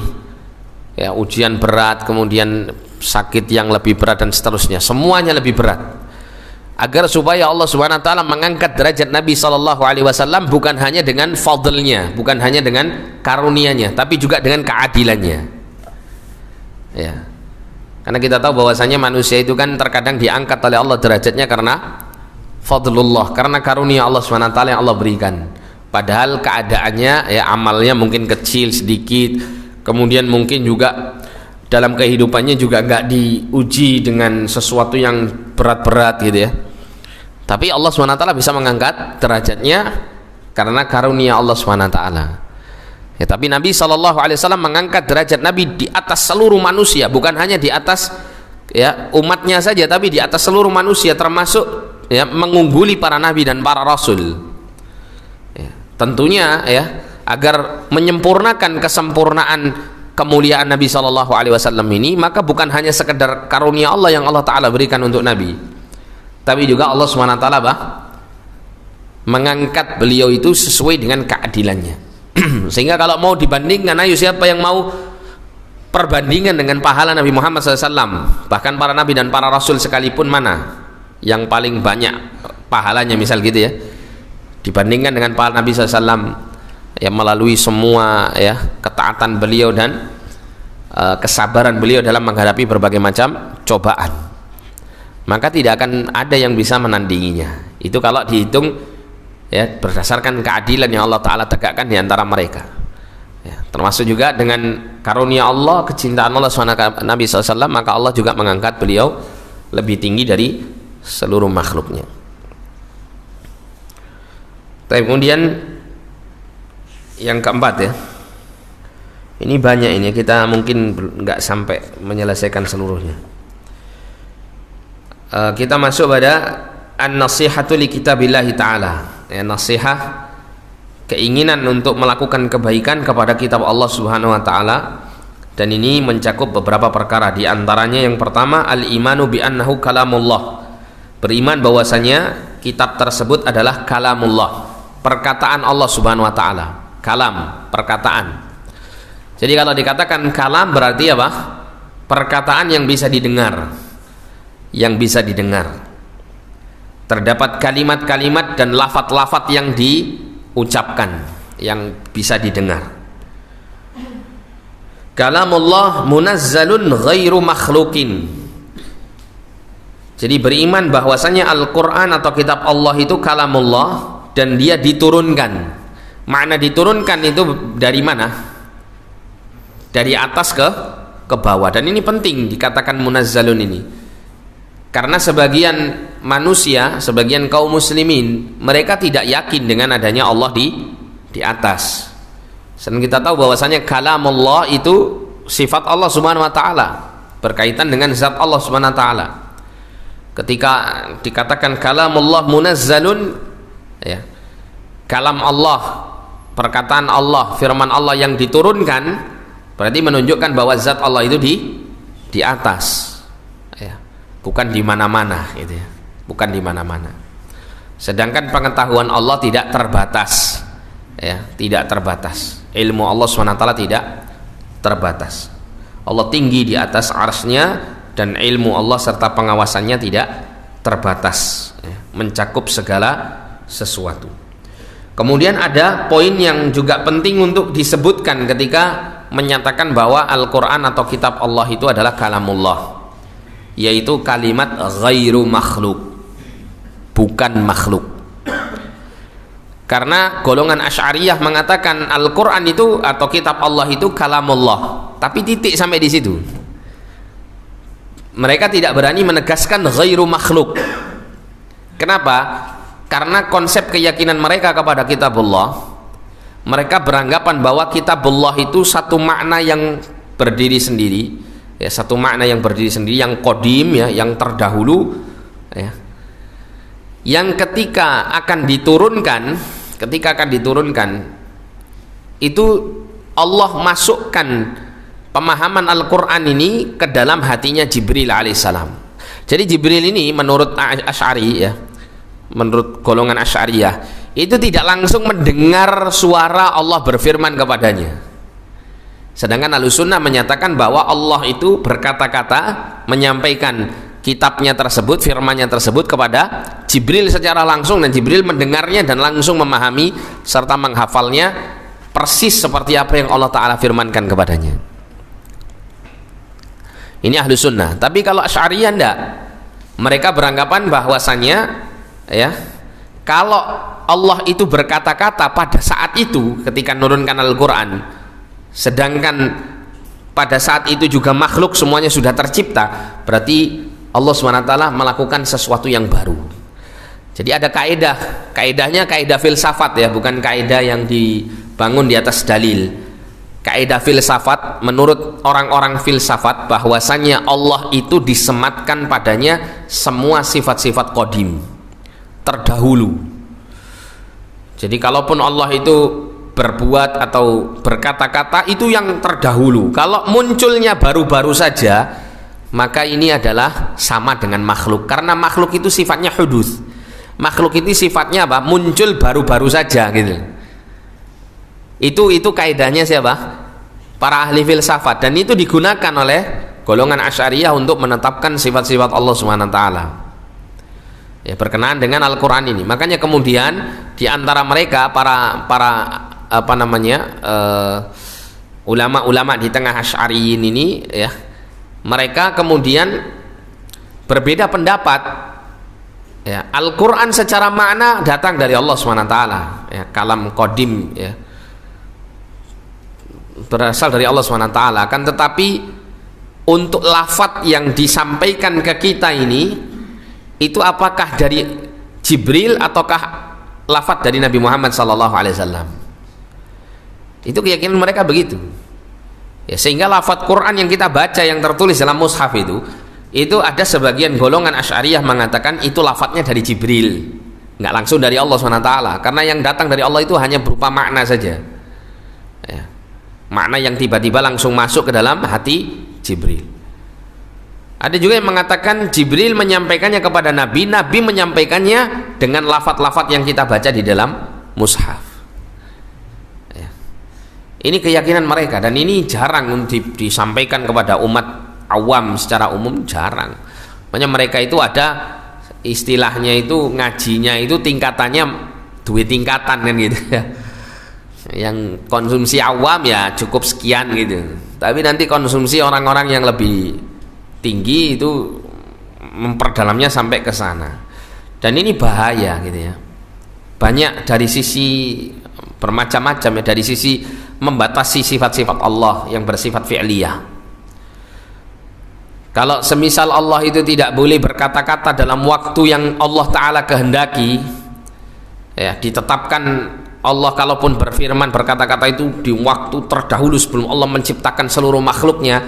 ya, ujian berat, kemudian sakit yang lebih berat dan seterusnya, semuanya lebih berat, agar supaya Allah SWT mengangkat derajat Nabi SAW bukan hanya dengan fadlnya, bukan hanya dengan karunianya, tapi juga dengan keadilannya, ya. Karena kita tahu bahwasanya manusia itu kan terkadang diangkat oleh Allah derajatnya karena fadlullah, karena karunia Allah SWT yang Allah berikan, padahal keadaannya, ya, amalnya mungkin kecil sedikit, kemudian mungkin juga dalam kehidupannya juga nggak diuji dengan sesuatu yang berat-berat gitu ya. Tapi Allah SWT bisa mengangkat derajatnya karena karunia Allah SWT. Ya, tapi Nabi SAW mengangkat derajat Nabi di atas seluruh manusia, bukan hanya di atas, ya, umatnya saja, tapi di atas seluruh manusia, termasuk, ya, mengungguli para nabi dan para rasul. Ya, tentunya, ya, agar menyempurnakan kesempurnaan kemuliaan Nabi SAW ini, maka bukan hanya sekedar karunia Allah yang Allah Ta'ala berikan untuk Nabi, tapi juga Allah SWT mengangkat beliau itu sesuai dengan keadilannya. Sehingga kalau mau dibandingkan, ayo siapa yang mau perbandingan dengan pahala Nabi Muhammad SAW, bahkan para nabi dan para rasul sekalipun, mana yang paling banyak pahalanya misal gitu ya, dibandingkan dengan pahala Nabi SAW yang melalui semua, ya, ketaatan beliau dan kesabaran beliau dalam menghadapi berbagai macam cobaan, maka tidak akan ada yang bisa menandinginya. Itu kalau dihitung, ya, berdasarkan keadilan yang Allah Ta'ala tegakkan di antara mereka, ya, termasuk juga dengan karunia Allah, kecintaan Allah SWT Nabi SAW, maka Allah juga mengangkat beliau lebih tinggi dari seluruh makhluknya. Kemudian yang keempat, ya, ini banyak, ini kita mungkin nggak sampai menyelesaikan seluruhnya. Kita masuk pada an-nasihatu li kitabillahi ta'ala, ya, nasihat, keinginan untuk melakukan kebaikan kepada kitab Allah Subhanahu wa Ta'ala, dan ini mencakup beberapa perkara. Di antaranya yang pertama, al-imanu bi annahu kalamullah, beriman bahwasanya kitab tersebut adalah kalamullah, perkataan Allah Subhanahu wa Ta'ala. Kalam, perkataan. Jadi kalau dikatakan kalam berarti apa? Perkataan yang bisa didengar, yang bisa didengar. Terdapat kalimat-kalimat dan lafaz-lafaz yang diucapkan yang bisa didengar. Kalamullah munazzalun ghairu makhlukin. Jadi beriman bahwasanya Al-Quran atau kitab Allah itu kalamullah dan dia diturunkan. Makna diturunkan itu dari mana? Dari atas ke bawah. Dan ini penting dikatakan munazzalun ini, karena sebagian manusia, sebagian kaum muslimin, mereka tidak yakin dengan adanya Allah di atas. Dan kita tahu bahwasanya kalamullah itu sifat Allah Subhanahu wa Ta'ala, berkaitan dengan zat Allah Subhanahu wa Ta'ala. Ketika dikatakan kalamullah munazzalun, ya, kalam Allah, perkataan Allah, firman Allah yang diturunkan, berarti menunjukkan bahwa zat Allah itu di atas, ya, bukan di mana-mana, gitu ya, bukan di mana-mana. Sedangkan pengetahuan Allah tidak terbatas, ya, tidak terbatas. Ilmu Allah SWT tidak terbatas. Allah tinggi di atas arsy-Nya, dan ilmu Allah serta pengawasannya tidak terbatas, ya, mencakup segala sesuatu. Kemudian ada poin yang juga penting untuk disebutkan ketika menyatakan bahwa Al-Quran atau kitab Allah itu adalah kalamullah, yaitu kalimat ghairu makhluk, bukan makhluk. Karena golongan Asy'ariyah mengatakan Al-Quran itu atau kitab Allah itu kalamullah, tapi titik sampai di situ. Mereka tidak berani menegaskan ghairu makhluk. Kenapa? Karena konsep keyakinan mereka kepada kitabullah, mereka beranggapan bahwa kitabullah itu satu makna yang berdiri sendiri, ya, satu makna yang berdiri sendiri, yang qadim, ya, yang terdahulu, ya, yang ketika akan diturunkan itu Allah masukkan pemahaman Al-Quran ini ke dalam hatinya Jibril alaihissalam. Jadi Jibril ini menurut Asy'ari, ya, menurut golongan Asy'ariyah, itu tidak langsung mendengar suara Allah berfirman kepadanya. Sedangkan Ahlussunnah menyatakan bahwa Allah itu berkata-kata, menyampaikan kitabnya tersebut, firman-Nya tersebut kepada Jibril secara langsung, dan Jibril mendengarnya dan langsung memahami serta menghafalnya persis seperti apa yang Allah Ta'ala firmankan kepadanya. Ini Ahlussunnah. Tapi kalau Asy'ariyah enggak, mereka beranggapan bahwasannya, ya, kalau Allah itu berkata-kata pada saat itu ketika menurunkan Al-Quran, sedangkan pada saat itu juga makhluk semuanya sudah tercipta, berarti Allah SWT melakukan sesuatu yang baru. Jadi ada kaedahnya kaedah filsafat, ya, bukan kaedah yang dibangun di atas dalil. Kaedah filsafat menurut orang-orang filsafat bahwasannya Allah itu disematkan padanya semua sifat-sifat qadim, terdahulu. Jadi kalaupun Allah itu berbuat atau berkata-kata, itu yang terdahulu. Kalau munculnya baru-baru saja, maka ini adalah sama dengan makhluk, karena makhluk itu sifatnya hudus. Makhluk itu sifatnya apa? Muncul baru-baru saja, gitu. Itu kaidahnya siapa? Para ahli filsafat, dan itu digunakan oleh golongan Asy'ariyah untuk menetapkan sifat-sifat Allah SWT, ya, berkenaan dengan Al-Quran ini. Makanya kemudian di antara mereka para ulama-ulama di tengah Asy'ariyin ini, ya, mereka kemudian berbeda pendapat, ya. Al-Quran secara makna datang dari Allah SWT, ya, kalam qadim, ya, berasal dari Allah SWT. Kan tetapi untuk lafadz yang disampaikan ke kita ini, itu apakah dari Jibril ataukah lafadz dari Nabi Muhammad SAW? Itu keyakinan mereka begitu, ya, sehingga lafadz Quran yang kita baca yang tertulis dalam mushaf itu ada sebagian golongan Asy'ariyah mengatakan itu lafadznya dari Jibril, nggak langsung dari Allah SWT, karena yang datang dari Allah itu hanya berupa makna saja, ya, makna yang tiba-tiba langsung masuk ke dalam hati Jibril. Ada juga yang mengatakan Jibril menyampaikannya kepada Nabi, Nabi menyampaikannya dengan lafadz-lafadz yang kita baca di dalam mushaf, ya. Ini keyakinan mereka, dan ini jarang disampaikan kepada umat awam secara umum, jarang. Makanya mereka itu ada istilahnya itu, ngajinya itu tingkatannya dua tingkatan, kan gitu, ya. Yang konsumsi awam ya cukup sekian gitu, tapi nanti konsumsi orang-orang yang lebih tinggi itu memperdalamnya sampai ke sana, dan ini bahaya, gitu, ya. Banyak dari sisi bermacam-macam, ya, dari sisi membatasi sifat-sifat Allah yang bersifat fi'liyah. Kalau semisal Allah itu tidak boleh berkata-kata dalam waktu yang Allah Ta'ala kehendaki, ya, ditetapkan Allah kalaupun berfirman berkata-kata itu di waktu terdahulu sebelum Allah menciptakan seluruh makhluknya,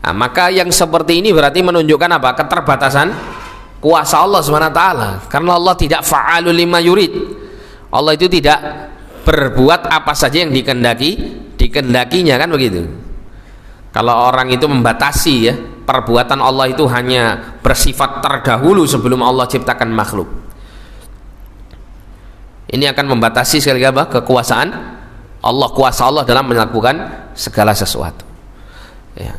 nah, maka yang seperti ini berarti menunjukkan apa? Keterbatasan kuasa Allah SWT, karena Allah tidak fa'alul lima yurid. Allah itu tidak berbuat apa saja yang dikehendakinya, kan begitu. Kalau orang itu membatasi, ya, perbuatan Allah itu hanya bersifat terdahulu sebelum Allah ciptakan makhluk. Ini akan membatasi sekali lagi apa? Kekuasaan Allah, kuasa Allah dalam melakukan segala sesuatu. Ya.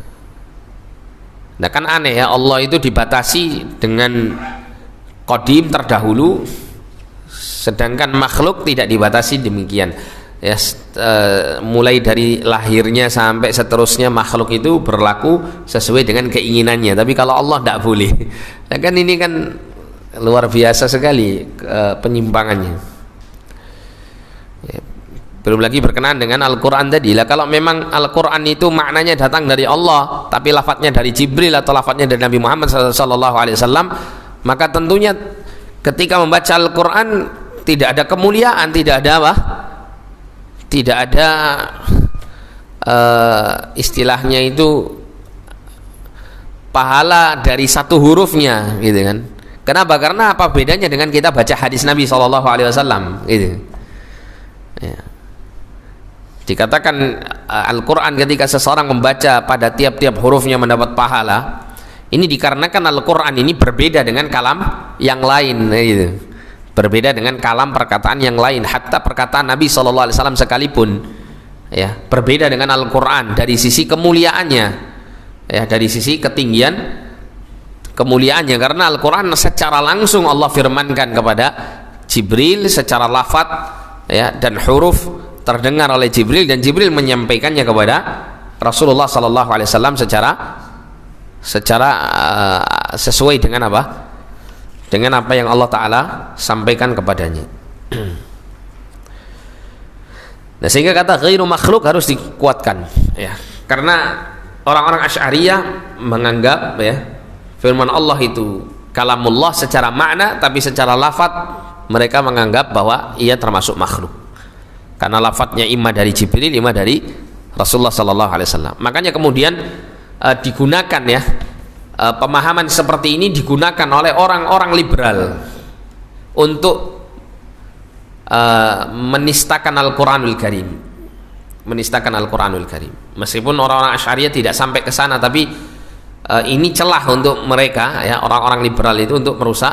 Nah kan aneh ya, Allah itu dibatasi dengan qadim terdahulu, sedangkan makhluk tidak dibatasi demikian. Ya, mulai dari lahirnya sampai seterusnya makhluk itu berlaku sesuai dengan keinginannya. Tapi kalau Allah tidak boleh. Nah, kan ini kan luar biasa sekali penyimpangannya. Ya, belum lagi berkenaan dengan Al-Quran tadi lah. Kalau memang Al-Quran itu maknanya datang dari Allah, tapi lafadznya dari Jibril atau lafadznya dari Nabi Muhammad SAW, maka tentunya ketika membaca Al-Quran tidak ada kemuliaan, tidak ada apa? Tidak ada istilahnya itu pahala dari satu hurufnya, gitu kan? Kenapa? Karena apa bedanya dengan kita baca hadis Nabi SAW, gitu. Ya. Dikatakan Al-Quran ketika seseorang membaca pada tiap-tiap hurufnya mendapat pahala. Ini dikarenakan Al-Quran ini berbeda dengan kalam yang lain, gitu. Berbeda dengan kalam perkataan yang lain, hatta perkataan Nabi SAW sekalipun, ya, berbeda dengan Al-Quran dari sisi kemuliaannya, ya, dari sisi ketinggian kemuliaannya, karena Al-Quran secara langsung Allah firmankan kepada Jibril secara lafaz, ya, dan huruf terdengar oleh Jibril, dan Jibril menyampaikannya kepada Rasulullah SAW secara sesuai dengan apa? Dengan apa yang Allah Ta'ala sampaikan kepadanya. Nah, sehingga kata ghairu makhluk harus dikuatkan, ya, karena orang-orang Asy'ariyah menganggap, ya, firman Allah itu kalamullah secara makna, tapi secara lafaz mereka menganggap bahwa ia termasuk makhluk, karena lafadznya imma dari Jibril, imma dari Rasulullah SAW. Makanya kemudian digunakan, ya, pemahaman seperti ini digunakan oleh orang-orang liberal untuk menistakan Al-Quranul Karim, menistakan Al-Quranul Karim. Meskipun orang-orang Asy'ariyah tidak sampai ke sana, tapi ini celah untuk mereka, ya, orang-orang liberal itu untuk merusak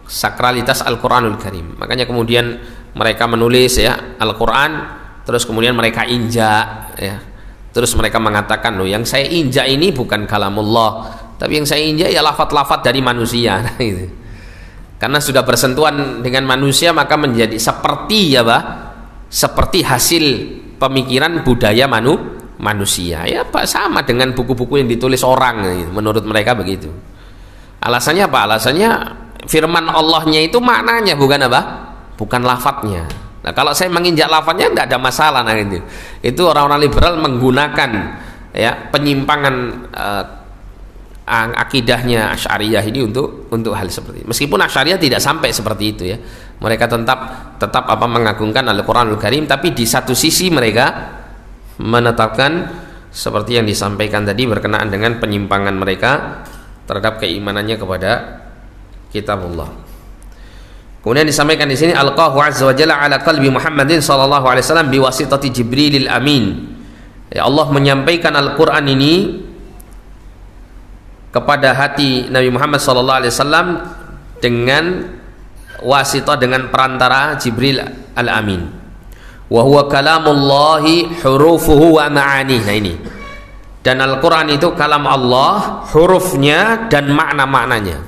sakralitas Al-Quranul Karim. Makanya kemudian mereka menulis, ya, Al-Quran, terus kemudian mereka injak, ya, terus mereka mengatakan, loh, yang saya injak ini bukan kalamullah, tapi yang saya injak ya lafaz-lafaz dari manusia. Gitu. Karena sudah bersentuhan dengan manusia, maka menjadi seperti, ya, seperti hasil pemikiran budaya manusia. Ya, Pak, sama dengan buku-buku yang ditulis orang, gitu. Menurut mereka begitu. Alasannya apa? Alasannya firman Allahnya itu maknanya, bukan apa? Bukan lafadznya. Nah, kalau saya menginjak lafadznya nggak ada masalah. Nah, gitu. Itu orang-orang liberal menggunakan, ya, penyimpangan akidahnya Asy'ariyah ini untuk hal seperti itu. Meskipun Asy'ariyah tidak sampai seperti itu, ya, mereka tetap apa mengagungkan Al-Quranul Karim, tapi di satu sisi mereka menetapkan seperti yang disampaikan tadi berkenaan dengan penyimpangan mereka terhadap keimanannya kepada kitabullah. Kemudian disampaikan di sini alqahu azza wa jalla ala qalbi Muhammadin sallallahu alaihi wasallam biwasitati Jibrilil Amin. Ya, Allah menyampaikan Al-Quran ini kepada hati Nabi Muhammad SAW dengan wasitah, dengan perantara Jibril Al-Amin. Wa huwa kalamullahi hurufuhu wa ma'ani. Nah, ini. Dan Al-Quran itu kalam Allah, hurufnya dan makna-maknanya.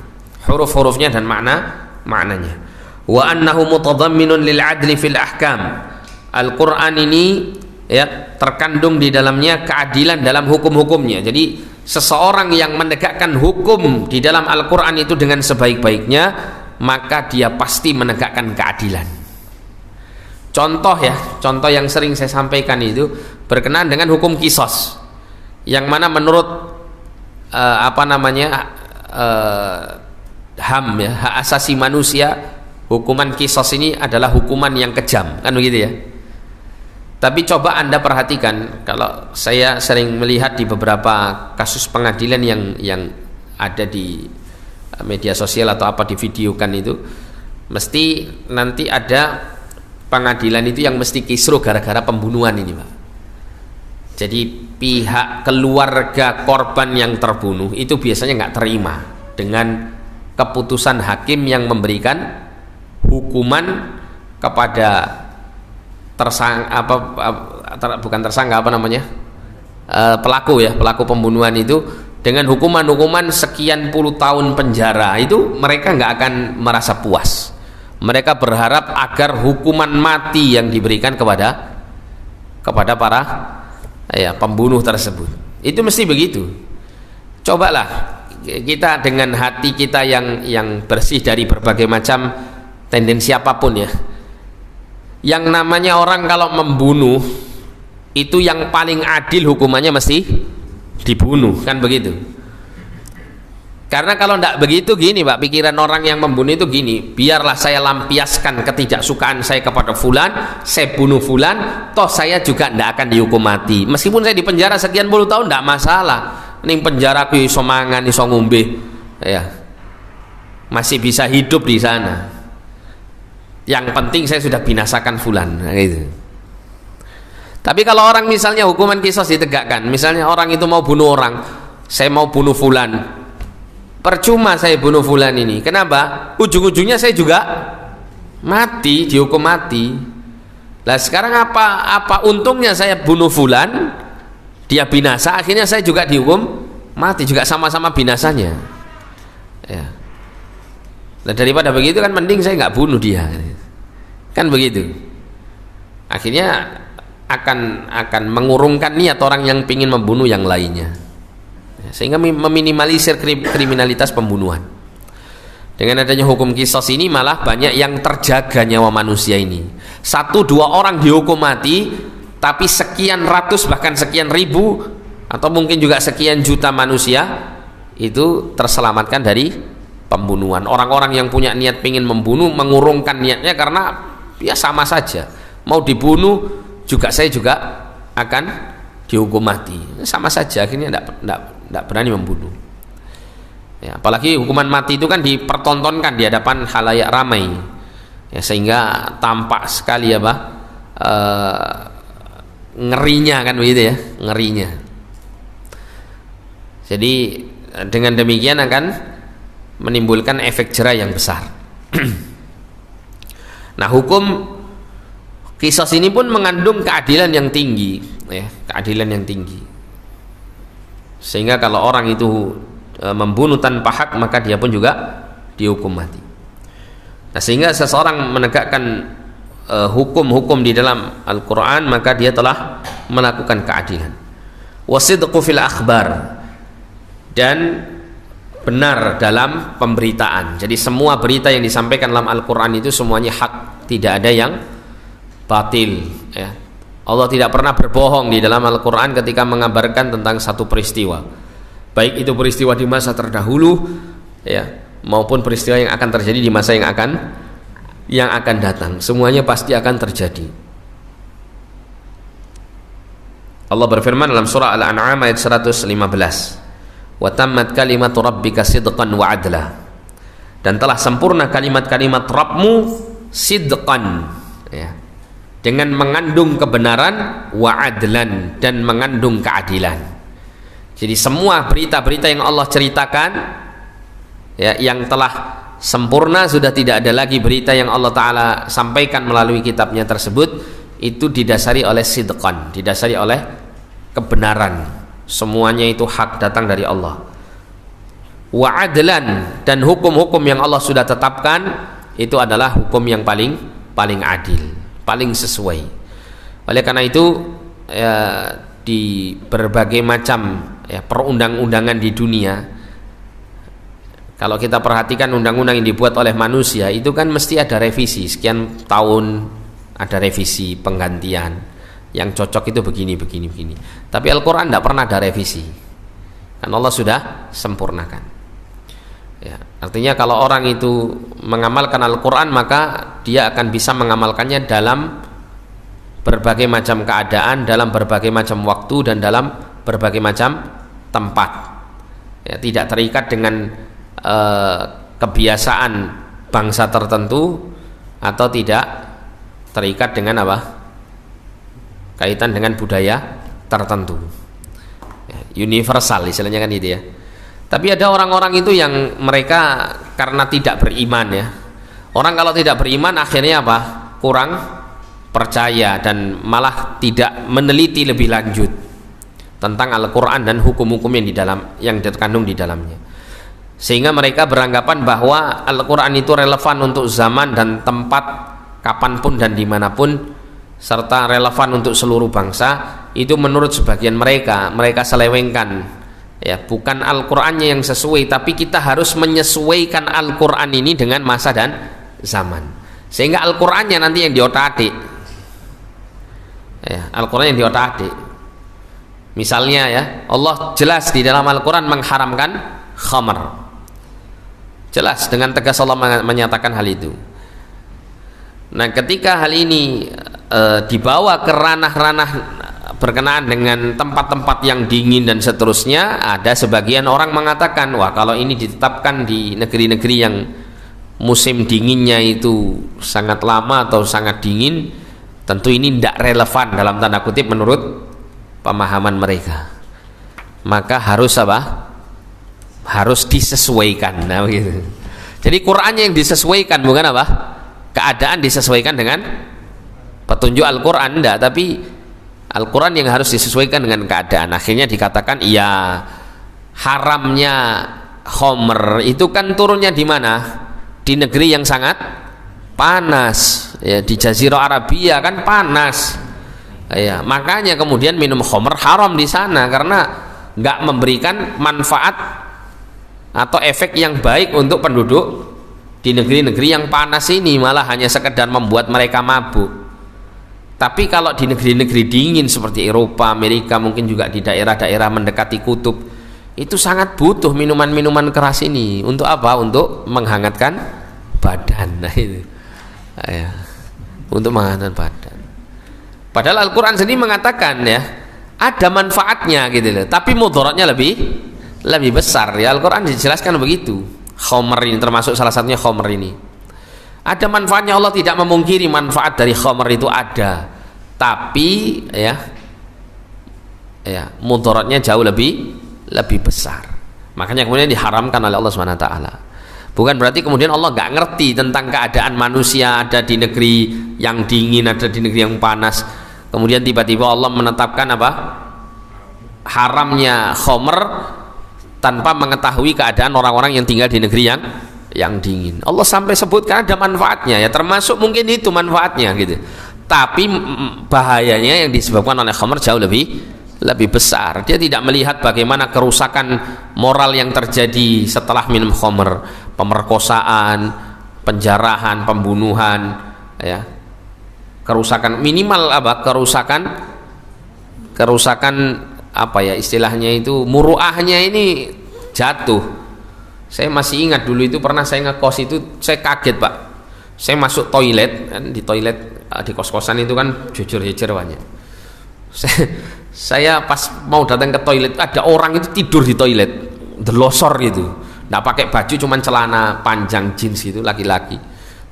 Huruf-hurufnya dan makna-maknanya. Wa annahu mutadhamminun lil adli fil ahkam. Al-Quran ini, ya, terkandung di dalamnya keadilan dalam hukum-hukumnya. Jadi seseorang yang menegakkan hukum di dalam Al-Quran itu dengan sebaik-baiknya, maka dia pasti menegakkan keadilan. Contoh, ya, contoh yang sering saya sampaikan itu berkenaan dengan hukum qisas, yang mana menurut HAM, ya, hak asasi manusia, hukuman qisas ini adalah hukuman yang kejam, kan begitu, ya. Tapi coba Anda perhatikan, kalau saya sering melihat di beberapa kasus pengadilan yang ada di media sosial atau apa divideokan itu, mesti nanti ada pengadilan itu yang mesti kisruh gara-gara pembunuhan ini, Pak. Jadi pihak keluarga korban yang terbunuh itu biasanya nggak terima dengan keputusan hakim yang memberikan hukuman kepada bukan tersangka, pelaku ya, pelaku pembunuhan itu dengan hukuman sekian puluh tahun penjara, itu mereka nggak akan merasa puas. Mereka berharap agar hukuman mati yang diberikan kepada para pembunuh tersebut. Itu mesti begitu. Cobalah kita dengan hati kita yang bersih dari berbagai macam tendensi apapun ya. Yang namanya orang kalau membunuh itu yang paling adil hukumannya mesti dibunuh, kan begitu. Karena kalau tidak begitu gini Pak, pikiran orang yang membunuh itu gini, biarlah saya lampiaskan ketidaksukaan saya kepada fulan, saya bunuh fulan, toh saya juga tidak akan dihukum mati. Meskipun saya di penjara sekian puluh tahun tidak masalah. Ini penjara aku iso mangan, iso ngombe, ya, masih bisa hidup di sana. Yang penting saya sudah binasakan fulan, gitu. Tapi kalau orang misalnya hukuman qisas ditegakkan, misalnya orang itu mau bunuh orang, saya mau bunuh fulan, percuma saya bunuh fulan ini. Kenapa? Ujung-ujungnya saya juga mati, dihukum mati. Lah sekarang apa untungnya saya bunuh fulan, dia binasa, akhirnya saya juga dihukum mati, juga sama-sama binasanya. Ya. Nah, daripada begitu kan mending saya nggak bunuh dia, kan begitu. Akhirnya akan mengurungkan niat orang yang ingin membunuh yang lainnya, sehingga meminimalisir kriminalitas pembunuhan. Dengan adanya hukum qisas ini malah banyak yang terjaga nyawa manusia ini. 1-2 orang dihukum mati, tapi sekian ratus bahkan sekian ribu atau mungkin juga sekian juta manusia itu terselamatkan dari pembunuhan. Orang-orang yang punya niat ingin membunuh mengurungkan niatnya karena ya sama saja, mau dibunuh juga saya juga akan dihukum mati, sama saja, akhirnya tidak berani membunuh. Ya, apalagi hukuman mati itu kan dipertontonkan di hadapan khalayak ramai, ya, sehingga tampak sekali ngerinya, kan begitu ya, ngerinya. Jadi dengan demikian akan menimbulkan efek jera yang besar. Nah, hukum qisas ini pun mengandung keadilan yang tinggi, ya, keadilan yang tinggi. Sehingga kalau orang itu membunuh tanpa hak, maka dia pun juga dihukum mati. Nah, sehingga seseorang menegakkan hukum-hukum di dalam Al-Quran, maka dia telah melakukan keadilan. Wasidqu fil akhbar, dan benar dalam pemberitaan. Jadi semua berita yang disampaikan dalam Al-Quran itu semuanya hak, tidak ada yang batil, ya. Allah tidak pernah berbohong di dalam Al-Quran ketika mengabarkan tentang satu peristiwa, baik itu peristiwa di masa terdahulu, ya, maupun peristiwa yang akan terjadi di masa yang akan datang. Semuanya pasti akan terjadi. Allah berfirman dalam surah Al-An'am ayat 115, wa tammat kalimatu rabbika sidqan wa adla, dan telah sempurna kalimat-kalimat Rabbmu sidqan, ya, dengan mengandung kebenaran, wa adlan, dan mengandung keadilan. Jadi semua berita-berita yang Allah ceritakan, ya, yang telah sempurna, sudah tidak ada lagi berita yang Allah Ta'ala sampaikan melalui kitabnya tersebut itu didasari oleh sidqan, didasari oleh kebenaran. Semuanya itu hak, datang dari Allah. Wa adlan, dan hukum-hukum yang Allah sudah tetapkan itu adalah hukum yang paling adil, paling sesuai. Oleh karena itu, ya, di berbagai macam, ya, perundang-undangan di dunia, kalau kita perhatikan undang-undang yang dibuat oleh manusia itu kan mesti ada revisi, sekian tahun ada revisi, penggantian, yang cocok itu begini. Tapi Al-Quran tidak pernah ada revisi, kan Allah sudah sempurnakan, ya. Artinya kalau orang itu mengamalkan Al-Quran, maka dia akan bisa mengamalkannya dalam berbagai macam keadaan, dalam berbagai macam waktu, dan dalam berbagai macam tempat, ya, tidak terikat dengan kebiasaan bangsa tertentu, atau tidak terikat dengan kaitan dengan budaya tertentu, ya, universal istilahnya, kan gitu ya. Tapi ada orang-orang itu yang mereka karena tidak beriman, ya. Orang kalau tidak beriman akhirnya kurang percaya dan malah tidak meneliti lebih lanjut tentang Al-Quran dan hukum-hukum yang terkandung di dalamnya, sehingga mereka beranggapan bahwa Al-Quran itu relevan untuk zaman dan tempat kapanpun dan dimanapun, serta relevan untuk seluruh bangsa. Itu menurut sebagian mereka selewengkan ya, bukan Al-Qur'annya yang sesuai, tapi kita harus menyesuaikan Al-Qur'an ini dengan masa dan zaman, sehingga Al-Qur'annya nanti yang diotak-atik ya, Al-Qur'an yang diotak-atik. Misalnya ya, Allah jelas di dalam Al-Qur'an mengharamkan khamr, jelas dengan tegas Allah menyatakan hal itu. Nah, ketika hal ini dibawa ke ranah-ranah berkenaan dengan tempat-tempat yang dingin dan seterusnya, ada sebagian orang mengatakan, wah kalau ini ditetapkan di negeri-negeri yang musim dinginnya itu sangat lama atau sangat dingin, tentu ini tidak relevan dalam tanda kutip menurut pemahaman mereka, maka harus apa? Harus disesuaikan. Nah, begitu. Jadi Qur'annya yang disesuaikan, bukan apa? Keadaan disesuaikan dengan petunjuk Al-Quran, enggak, tapi Al-Quran yang harus disesuaikan dengan keadaan. Akhirnya dikatakan iya, haramnya khomer itu kan turunnya di mana? Di negeri yang sangat panas ya, di Jazirah Arabia kan panas ya, makanya kemudian minum khomer haram di sana karena nggak memberikan manfaat atau efek yang baik untuk penduduk di negeri-negeri yang panas ini, malah hanya sekedar membuat mereka mabuk. Tapi kalau di negeri-negeri dingin seperti Eropa, Amerika, mungkin juga di daerah-daerah mendekati kutub, itu sangat butuh minuman-minuman keras ini. Untuk apa? Untuk menghangatkan badan. Nah, itu ya, untuk menghangatkan badan. Padahal Al-Quran sendiri mengatakan ya, ada manfaatnya gitu loh, tapi mudaratnya lebih besar ya. Al-Quran dijelaskan begitu. Khomer ini termasuk salah satunya khomer ini. Ada manfaatnya, Allah tidak memungkiri manfaat dari khamr itu ada, tapi ya mudaratnya jauh lebih besar. Makanya kemudian diharamkan oleh Allah Subhanahu wa taala. Bukan berarti kemudian Allah nggak ngerti tentang keadaan manusia, ada di negeri yang dingin, ada di negeri yang panas. Kemudian tiba-tiba Allah menetapkan apa? Haramnya khamr tanpa mengetahui keadaan orang-orang yang tinggal di negeri yang dingin. Allah sampai sebutkan ada manfaatnya ya, termasuk mungkin itu manfaatnya gitu. Tapi bahayanya yang disebabkan oleh khamr jauh lebih besar. Dia tidak melihat bagaimana kerusakan moral yang terjadi setelah minum khamr, pemerkosaan, penjarahan, pembunuhan ya. Kerusakan minimal apa? Kerusakan apa ya istilahnya itu, muruahnya ini jatuh. Saya masih ingat dulu itu pernah saya ngekos itu, saya kaget Pak. Saya masuk toilet kan, di toilet di kos-kosan itu kan jujur-jujur banyak. Saya pas mau datang ke toilet, ada orang itu tidur di toilet, delosor gitu, nggak pakai baju, cuman celana panjang jeans gitu, laki-laki,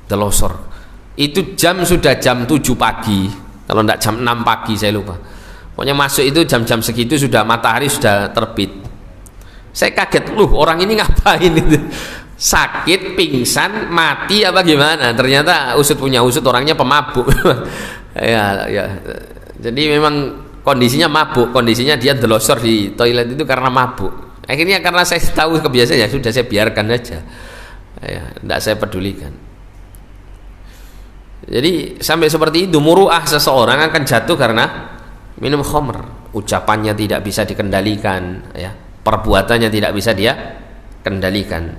delosor. Itu sudah jam 7 pagi, kalau nggak jam 6 pagi saya lupa. Pokoknya masuk itu jam-jam segitu sudah matahari sudah terbit. Saya kaget, orang ini ngapain itu? Sakit, pingsan, mati apa gimana? Ternyata punya usut orangnya pemabuk. ya. Jadi memang kondisinya mabuk, kondisinya dia delosor di toilet itu karena mabuk. Akhirnya karena saya tahu kebiasaan, ya sudah saya biarkan aja. Ya, tidak saya pedulikan. Jadi sampai seperti itu, muruah seseorang akan jatuh karena minum khamr. Ucapannya tidak bisa dikendalikan, ya. Perbuatannya tidak bisa dia kendalikan.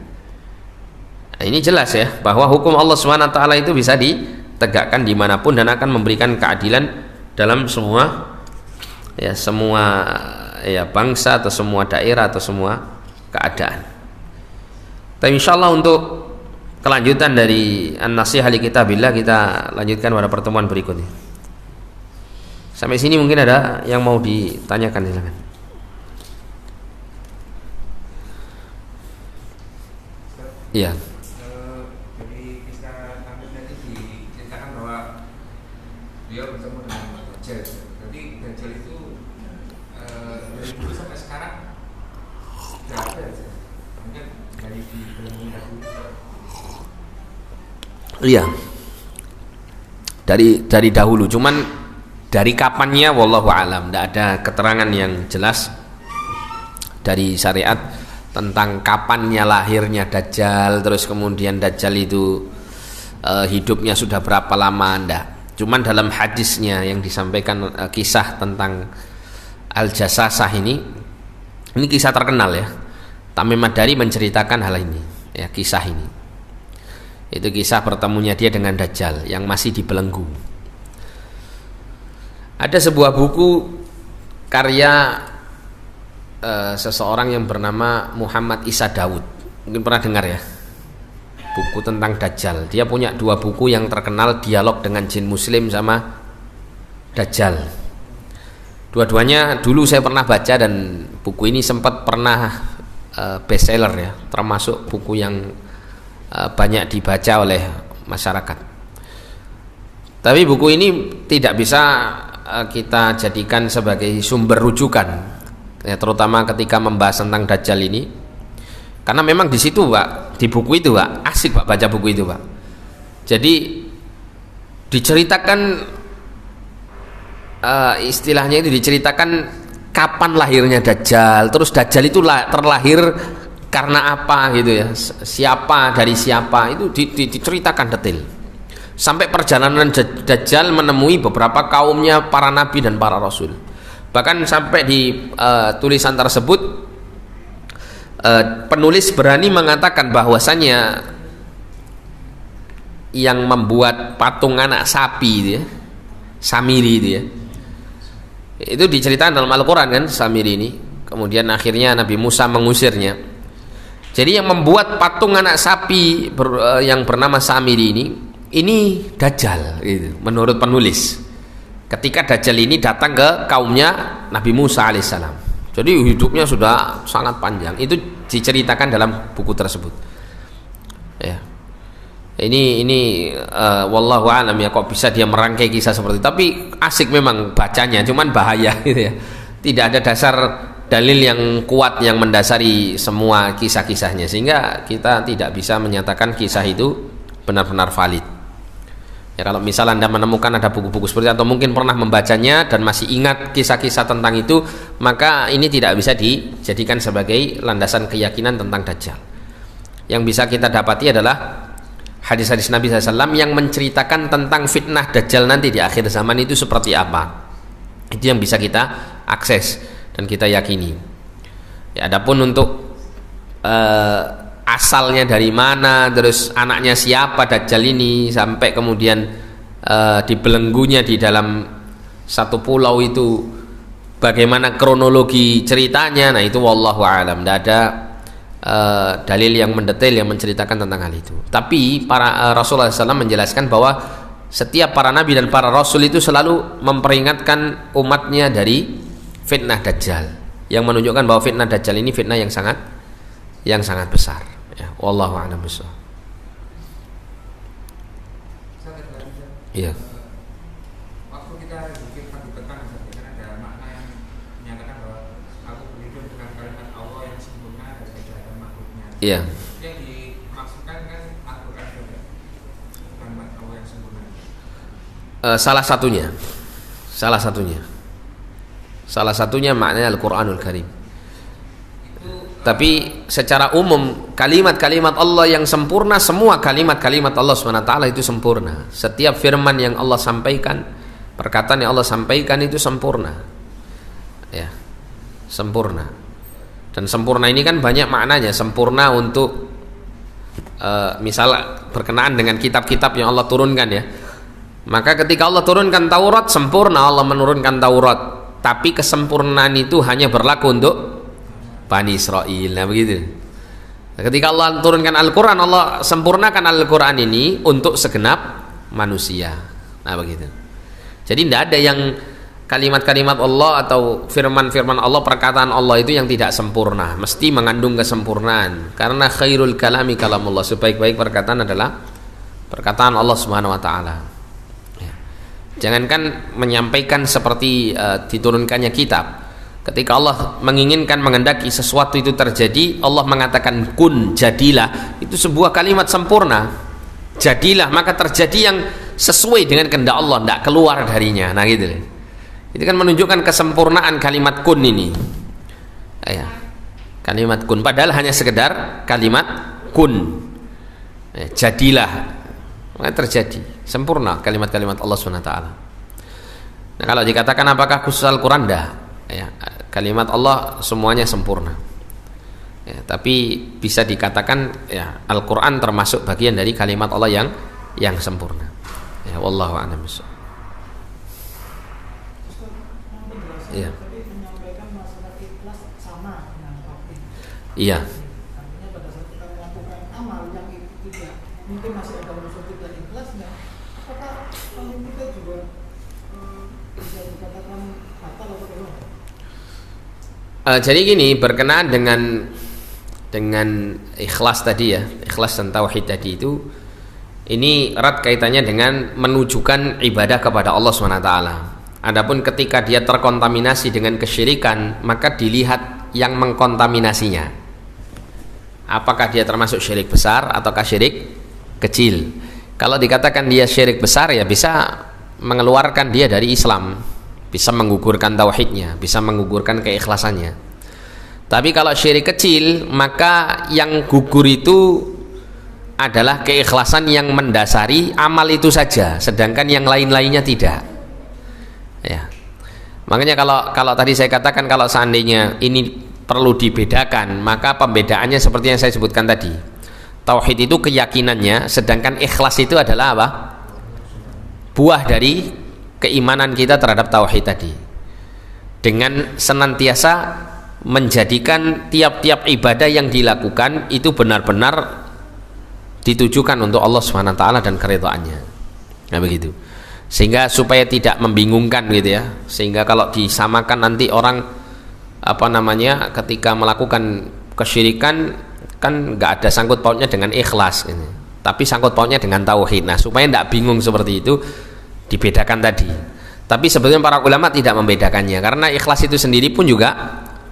Nah, ini jelas ya bahwa hukum Allah SWT itu bisa ditegakkan dimanapun dan akan memberikan keadilan dalam semua bangsa atau semua daerah atau semua keadaan. Tapi insyaallah untuk kelanjutan dari An-Nasihah li Kitabillah kita lanjutkan pada pertemuan berikutnya. Sampai sini mungkin ada yang mau ditanyakan, silakan. Iya. Jadi kisah kami tadi diceritakan bahwa beliau bertemu dengan Dajjal. Jadi Dajjal itu dari dulu sampai sekarang tidak ada. Mungkin dari di belum dahulu. Iya. dari dahulu, cuman dari kapannya wallahu alam, tidak ada keterangan yang jelas dari syariat tentang kapannya lahirnya Dajjal, terus kemudian Dajjal itu hidupnya sudah berapa lama, ndak. Cuman dalam hadisnya yang disampaikan kisah tentang Al-Jassasah ini kisah terkenal ya. Tamim Ad-Dari menceritakan hal ini ya, kisah ini. Itu kisah bertemunya dia dengan Dajjal yang masih dibelenggu. Ada sebuah buku karya seseorang yang bernama Muhammad Isa Daud. Mungkin pernah dengar ya, buku tentang Dajjal. Dia punya 2 buku yang terkenal, Dialog dengan Jin Muslim sama Dajjal. Dua-duanya dulu saya pernah baca, dan buku ini sempat pernah bestseller ya, termasuk buku yang banyak dibaca oleh masyarakat. Tapi buku ini tidak bisa kita jadikan sebagai sumber rujukan ya, terutama ketika membahas tentang Dajjal ini, karena memang di situ Pak, di buku itu Pak, asik Pak baca buku itu Pak. Jadi diceritakan istilahnya itu diceritakan kapan lahirnya Dajjal, terus Dajjal itu terlahir karena apa gitu ya, siapa dari siapa, itu diceritakan detail sampai perjalanan Dajjal menemui beberapa kaumnya para nabi dan para rasul. Bahkan sampai di tulisan tersebut penulis berani mengatakan bahwasanya yang membuat patung anak sapi itu ya, Samiri itu diceritakan dalam Al-Quran kan, Samiri ini. Kemudian akhirnya Nabi Musa mengusirnya. Jadi yang membuat patung anak sapi yang bernama Samiri ini Dajjal gitu, menurut penulis. Ketika Dajjal ini datang ke kaumnya Nabi Musa alaihissalam, jadi hidupnya sudah sangat panjang. Itu diceritakan dalam buku tersebut ya. Ini wallahu a'lam ya, kok bisa dia merangkai kisah seperti itu. Tapi asik memang bacanya, cuman bahaya gitu ya. Tidak ada dasar dalil yang kuat yang mendasari semua kisah-kisahnya, sehingga kita tidak bisa menyatakan kisah itu benar-benar valid ya. Kalau misal Anda menemukan ada buku-buku seperti itu, atau mungkin pernah membacanya dan masih ingat kisah-kisah tentang itu, maka ini tidak bisa dijadikan sebagai landasan keyakinan tentang Dajjal. Yang bisa kita dapati adalah hadis-hadis Nabi SAW yang menceritakan tentang fitnah Dajjal nanti di akhir zaman itu seperti apa. Itu yang bisa kita akses dan kita yakini ya. Adapun untuk asalnya dari mana, terus anaknya siapa Dajjal ini, sampai kemudian dibelenggunya di dalam satu pulau itu bagaimana kronologi ceritanya, nah itu wallahu alam. Tidak ada dalil yang mendetail yang menceritakan tentang hal itu. Tapi para Rasulullah SAW menjelaskan bahwa setiap para nabi dan para rasul itu selalu memperingatkan umatnya dari fitnah Dajjal, yang menunjukkan bahwa fitnah Dajjal ini fitnah yang sangat besar ya. Wallahu a'lam bishawab. Iya. Waktu kita bikin pagi petang, kan ada makna yang menyatakan bahwa aku berhidup dengan kalimat Allah yang sempurna dan kejahatan makhluknya. Iya. Yang dimaksudkan kan Al-Quran juga, kalimat Allah yang sempurna. Salah satunya maknanya Al-Quranul Karim. Tapi secara umum kalimat-kalimat Allah yang sempurna, semua kalimat-kalimat Allah SWT itu sempurna. Setiap firman yang Allah sampaikan, perkataan yang Allah sampaikan itu sempurna ya, sempurna. Dan sempurna ini kan banyak maknanya. Sempurna untuk misal berkenaan dengan kitab-kitab yang Allah turunkan ya. Maka ketika Allah turunkan Taurat, sempurna Allah menurunkan Taurat. Tapi kesempurnaan itu hanya berlaku untuk Bani Israel. Nah begitu. Ketika Allah turunkan Al-Quran, Allah sempurnakan Al-Quran ini untuk segenap manusia. Nah begitu. Jadi tidak ada yang kalimat-kalimat Allah atau firman-firman Allah, perkataan Allah itu yang tidak sempurna, mesti mengandung kesempurnaan. Karena khairul kalami kalamullah, sebaik-baik perkataan adalah perkataan Allah Subhanahu wa taala. Jangankan menyampaikan seperti diturunkannya kitab. Ketika Allah menginginkan, menghendaki sesuatu itu terjadi, Allah mengatakan kun, jadilah. Itu sebuah kalimat sempurna. Jadilah, maka terjadi yang sesuai dengan kehendak Allah, tidak keluar darinya. Nah gitu. Itu kan menunjukkan kesempurnaan kalimat kun ini. Ya. Kalimat kun padahal hanya sekedar kalimat kun. Ya, jadilah. Maka terjadi. Sempurna kalimat-kalimat Allah SWT. Nah, kalau dikatakan apakah khusus Al-Quran? Dah. Ya, kalimat Allah semuanya sempurna. Ya, tapi bisa dikatakan ya Al-Quran termasuk bagian dari kalimat Allah yang sempurna. Ya, wallahu a'lam bishawab. Iya. Iya. Artinya pada saat kita melakukan amal yang tidak mungkin masih ada unsur tidak ikhlasnya, apakah amal kita juga bisa dikatakan batal atau bagaimana? Jadi gini, berkenaan dengan ikhlas tadi ya, ikhlas dan tauhid tadi itu, ini erat kaitannya dengan menunjukkan ibadah kepada Allah SWT. Adapun ketika dia terkontaminasi dengan kesyirikan, maka dilihat yang mengkontaminasinya. Apakah dia termasuk syirik besar ataukah syirik kecil? Kalau dikatakan dia syirik besar, ya bisa mengeluarkan dia dari Islam, bisa menggugurkan tauhidnya, bisa menggugurkan keikhlasannya. Tapi kalau syirik kecil, maka yang gugur itu adalah keikhlasan yang mendasari amal itu saja, sedangkan yang lain-lainnya tidak. Ya. Makanya kalau tadi saya katakan kalau seandainya ini perlu dibedakan, maka pembedaannya seperti yang saya sebutkan tadi. Tauhid itu keyakinannya, sedangkan ikhlas itu adalah apa? Buah dari keimanan kita terhadap tauhid tadi. Dengan senantiasa menjadikan tiap-tiap ibadah yang dilakukan itu benar-benar ditujukan untuk Allah SWT dan keridhaannya. Nah begitu. Sehingga supaya tidak membingungkan gitu ya. Sehingga kalau disamakan nanti orang ketika melakukan kesyirikan kan nggak ada sangkut pautnya dengan ikhlas ini, tapi sangkut pautnya dengan tauhid. Nah supaya tidak bingung seperti itu dibedakan tadi. Tapi sebetulnya para ulama tidak membedakannya, karena ikhlas itu sendiri pun juga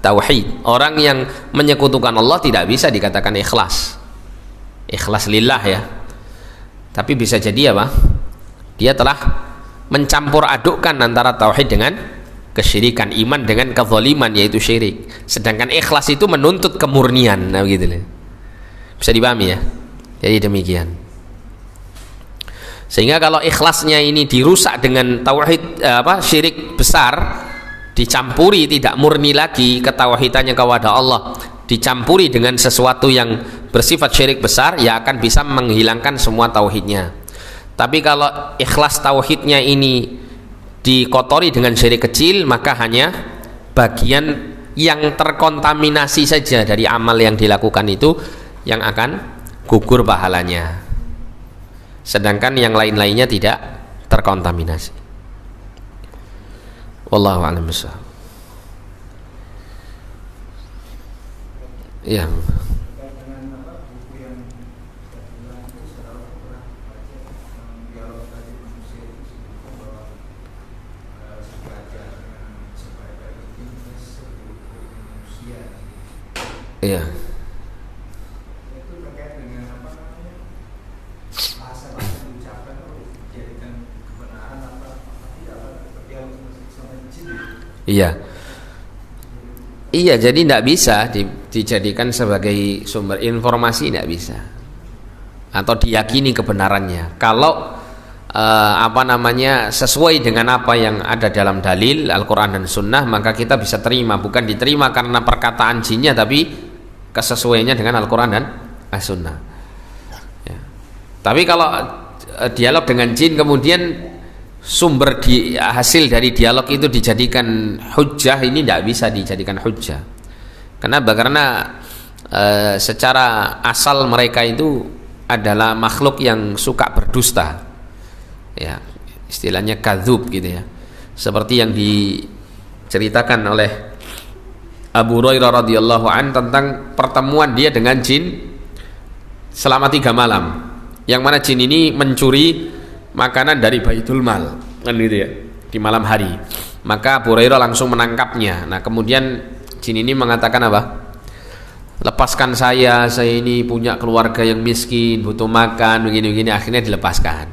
tauhid. Orang yang menyekutukan Allah tidak bisa dikatakan ikhlas lillah ya, tapi bisa jadi apa? Dia telah mencampur adukkan antara tauhid dengan kesyirikan, iman dengan kezaliman yaitu syirik. Sedangkan ikhlas itu menuntut kemurnian. Nah begitu. Bisa dipahami ya? Jadi demikian. Sehingga kalau ikhlasnya ini dirusak dengan tauhid syirik besar, dicampuri tidak murni lagi ketauhidannya kepada Allah, dicampuri dengan sesuatu yang bersifat syirik besar, ya akan bisa menghilangkan semua tauhidnya. Tapi kalau ikhlas tauhidnya ini dikotori dengan syirik kecil, maka hanya bagian yang terkontaminasi saja dari amal yang dilakukan itu yang akan gugur pahalanya, sedangkan yang lain-lainnya tidak terkontaminasi. Wallahu a'lam bishawab. Ya. Iya. Itu terkait dengan bahasa-bahasa diucapkan dijadikan kebenaran tidak seperti yang sama jin. Iya. Iya, jadi tidak bisa dijadikan sebagai sumber informasi, tidak bisa. Atau diyakini kebenarannya. Kalau sesuai dengan apa yang ada dalam dalil Al-Quran dan Sunnah, maka kita bisa terima. Bukan diterima karena perkataan jinnya, tapi kesesuaiannya dengan Al-Quran dan As-Sunnah ya. Tapi kalau dialog dengan jin kemudian sumber hasil dari dialog itu dijadikan hujjah, ini tidak bisa dijadikan hujjah. Kenapa? Karena secara asal mereka itu adalah makhluk yang suka berdusta ya, istilahnya kadzub gitu ya, seperti yang diceritakan oleh Abu Hurairah radhiyallahu an tentang pertemuan dia dengan jin selama 3 malam, yang mana jin ini mencuri makanan dari Baitul Mal kan gitu ya, di malam hari. Maka Abu Hurairah langsung menangkapnya. Nah kemudian jin ini mengatakan apa? Lepaskan saya ini punya keluarga yang miskin, butuh makan, begini-begini. Akhirnya dilepaskan.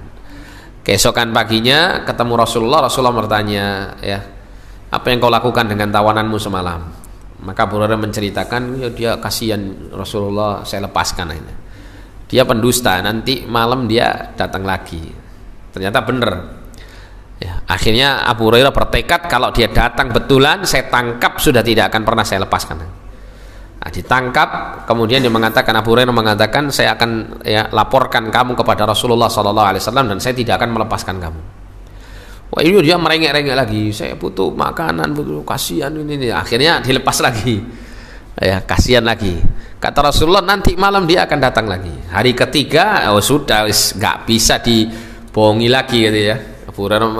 Keesokan paginya ketemu Rasulullah bertanya, ya, apa yang kau lakukan dengan tawananmu semalam? Maka Abu Hurairah menceritakan, ya dia kasihan Rasulullah, saya lepaskan akhirnya. Dia pendusta, nanti malam dia datang lagi. Ternyata benar. Ya, akhirnya Abu Hurairah bertekad kalau dia datang betulan saya tangkap, sudah tidak akan pernah saya lepaskan. Nah, ditangkap, kemudian dia mengatakan, Abu Hurairah mengatakan, saya akan laporkan kamu kepada Rasulullah SAW dan saya tidak akan melepaskan kamu. Wah, ini dia merengek-rengek lagi, saya butuh makanan, butuh, kasihan ini. Akhirnya dilepas lagi, ya, kasihan lagi. Kata Rasulullah, nanti malam dia akan datang lagi. Hari ketiga, oh sudah, nggak bisa dibohongi lagi, gitu ya. Abu Hurairah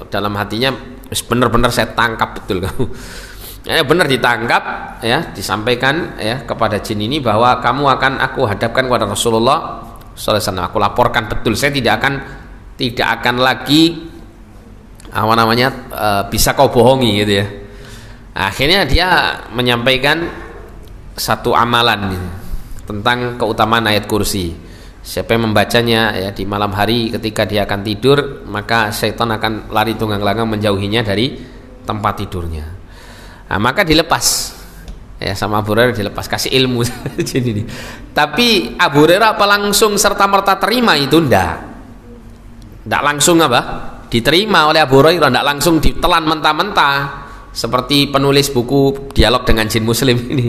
dalam hatinya, benar-benar saya tangkap betul kamu. Benar ditangkap, ya, disampaikan ya kepada jin ini bahwa kamu aku hadapkan kepada Rasulullah SAW. Aku laporkan betul, saya tidak akan lagi bisa kau bohongi, gitu ya. Akhirnya dia menyampaikan satu amalan gitu, tentang keutamaan ayat kursi. Siapa yang membacanya ya di malam hari ketika dia akan tidur, maka syaitan akan lari tunggang-langgang menjauhinya dari tempat tidurnya. Nah, maka dilepas ya, sama Abu Hurairah dilepas, kasih ilmu. Ini. Tapi Abu Hurairah apa langsung serta-merta terima itu? Ndak langsung diterima oleh Abu Hurairah, ndak langsung ditelan mentah-mentah seperti penulis buku Dialog dengan Jin Muslim ini.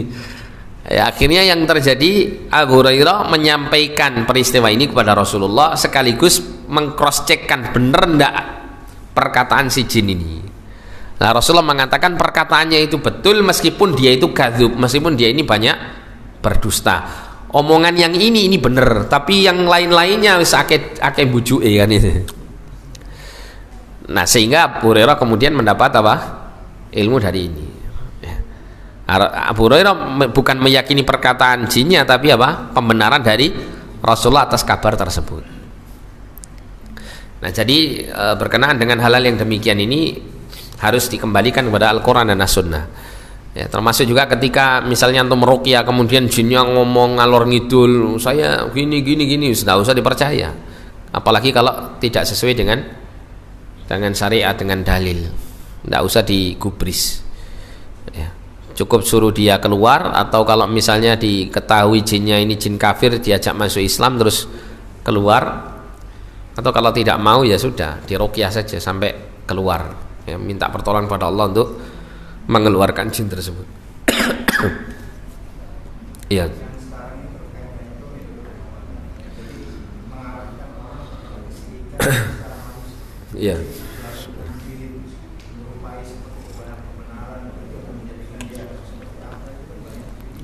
Ya, akhirnya yang terjadi, Abu Hurairah menyampaikan peristiwa ini kepada Rasulullah sekaligus mengcross-checkkan benar ndak perkataan si jin ini. Nah, Rasulullah mengatakan perkataannya itu betul meskipun dia itu kadzub, meskipun dia ini banyak berdusta. Omongan yang ini benar, tapi yang lain-lainnya wis akeh bujuke kan itu. Nah, sehingga Abu Hurairah kemudian mendapat ilmu dari ini. Abu Hurairah bukan meyakini perkataan jinnya, tapi pembenaran dari Rasulullah atas kabar tersebut. Nah, jadi berkenaan dengan hal-hal yang demikian ini harus dikembalikan kepada Al-Quran dan As-Sunnah. Ya, termasuk juga ketika misalnya antum meruqyah kemudian jinnya ngomong ngalor ngidul, saya gini, sudah usah dipercaya. Apalagi kalau tidak sesuai dengan syariat, dengan dalil, tidak usah digubris. Ya. Cukup suruh dia keluar, atau kalau misalnya diketahui jinnya ini jin kafir, diajak masuk Islam terus keluar, atau kalau tidak mau ya sudah diruqyah saja sampai keluar, ya, minta pertolongan pada Allah untuk mengeluarkan jin tersebut. Iya. Iya.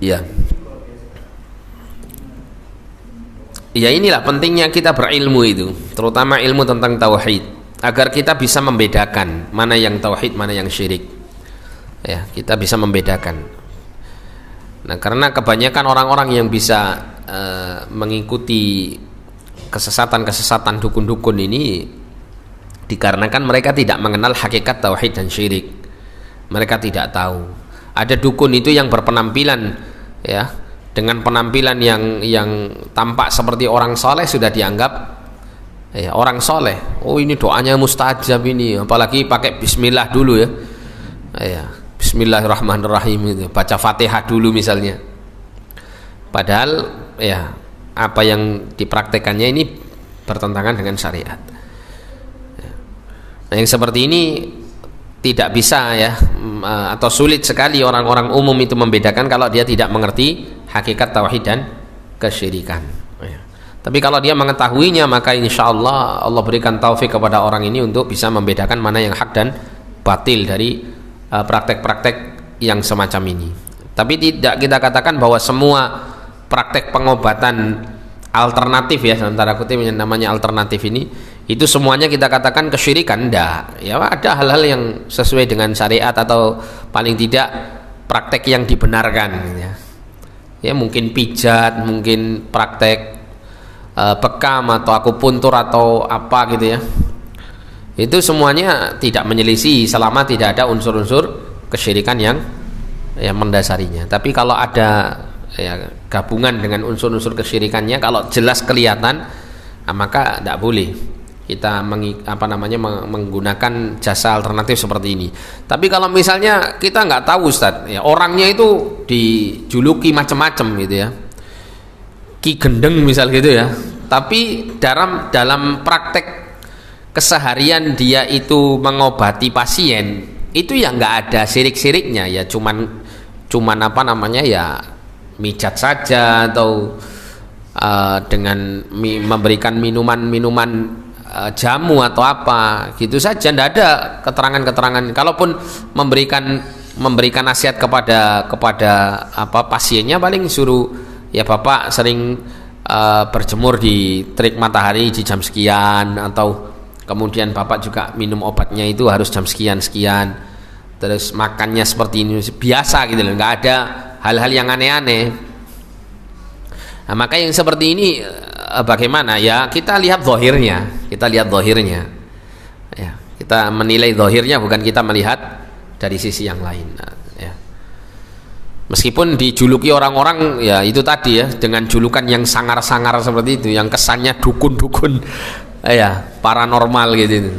Iya. Ya, inilah pentingnya kita berilmu itu, terutama ilmu tentang tauhid, agar kita bisa membedakan mana yang tauhid, mana yang syirik. Ya, kita bisa membedakan. Nah, karena kebanyakan orang-orang yang bisa mengikuti kesesatan-kesesatan dukun-dukun ini dikarenakan mereka tidak mengenal hakikat tauhid dan syirik. Mereka tidak tahu. Ada dukun itu yang berpenampilan, ya, dengan penampilan yang tampak seperti orang soleh sudah dianggap ya orang soleh. Oh, ini doanya mustajab ini, apalagi pakai bismillah dulu ya. Ya, bismillahirrahmanirrahim itu, baca Fatihah dulu misalnya. Padahal ya apa yang dipraktekannya ini bertentangan dengan syariat. Nah, yang seperti ini tidak bisa ya, atau sulit sekali orang-orang umum itu membedakan kalau dia tidak mengerti hakikat tauhid dan kesyirikan. Tapi kalau dia mengetahuinya, maka insya Allah Allah berikan taufik kepada orang ini untuk bisa membedakan mana yang hak dan batil dari praktek-praktek yang semacam ini. Tapi tidak kita katakan bahwa semua praktek pengobatan alternatif, ya, antara kutip yang namanya alternatif ini, itu semuanya kita katakan kesyirikan. Enggak, ya, ada hal-hal yang sesuai dengan syariat atau paling tidak praktek yang dibenarkan, ya. Ya, mungkin pijat, mungkin praktek bekam atau akupuntur atau apa gitu ya. Itu semuanya tidak menyelisih selama tidak ada unsur-unsur kesyirikan yang mendasarinya. Tapi kalau ada ya gabungan dengan unsur-unsur kesyirikannya, kalau jelas kelihatan, maka tidak boleh. kita menggunakan jasa alternatif seperti ini. Tapi kalau misalnya kita nggak tahu Ustadz, ya orangnya itu dijuluki macam-macam gitu ya, Ki Gendeng misal gitu ya, tapi dalam praktek keseharian dia itu mengobati pasien itu ya nggak ada sirik-siriknya, ya cuman ya mijat saja atau dengan memberikan minuman jamu atau apa gitu saja, tidak ada keterangan-keterangan. Kalaupun memberikan nasihat kepada pasiennya, paling suruh ya Bapak sering berjemur di terik matahari di jam sekian, atau kemudian Bapak juga minum obatnya itu harus jam sekian, terus makannya seperti ini, biasa gitu loh, nggak ada hal-hal yang aneh-aneh. Nah, maka yang seperti ini bagaimana ya, kita lihat zahirnya, ya, kita menilai zahirnya, bukan kita melihat dari sisi yang lain. Nah, ya. Meskipun dijuluki orang-orang ya itu tadi ya, dengan julukan yang sangar-sangar seperti itu, yang kesannya dukun-dukun ya paranormal gitu,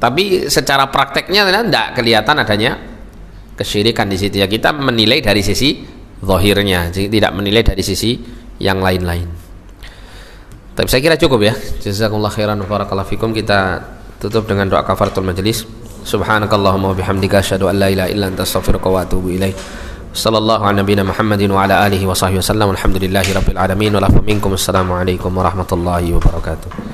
tapi secara prakteknya tidak kelihatan adanya kesyirikan di situ ya. Kita menilai dari sisi zahirnya, tidak menilai dari sisi yang lain-lain. Tapi saya kira cukup ya. Jazakumullah khairan wa barakallahu fikum. Kita tutup dengan doa kafaratul majelis. Subhanakallahumma wa bihamdika asyhadu an la ilaha illa anta astaghfiruka wa atubu ilaik. Sallallahu ala nabiyina Muhammadin wa ala alihi wa sahbihi wasallam. Alhamdulillahirabbil alamin wa la minkum. Assalamualaikum warahmatullahi wabarakatuh.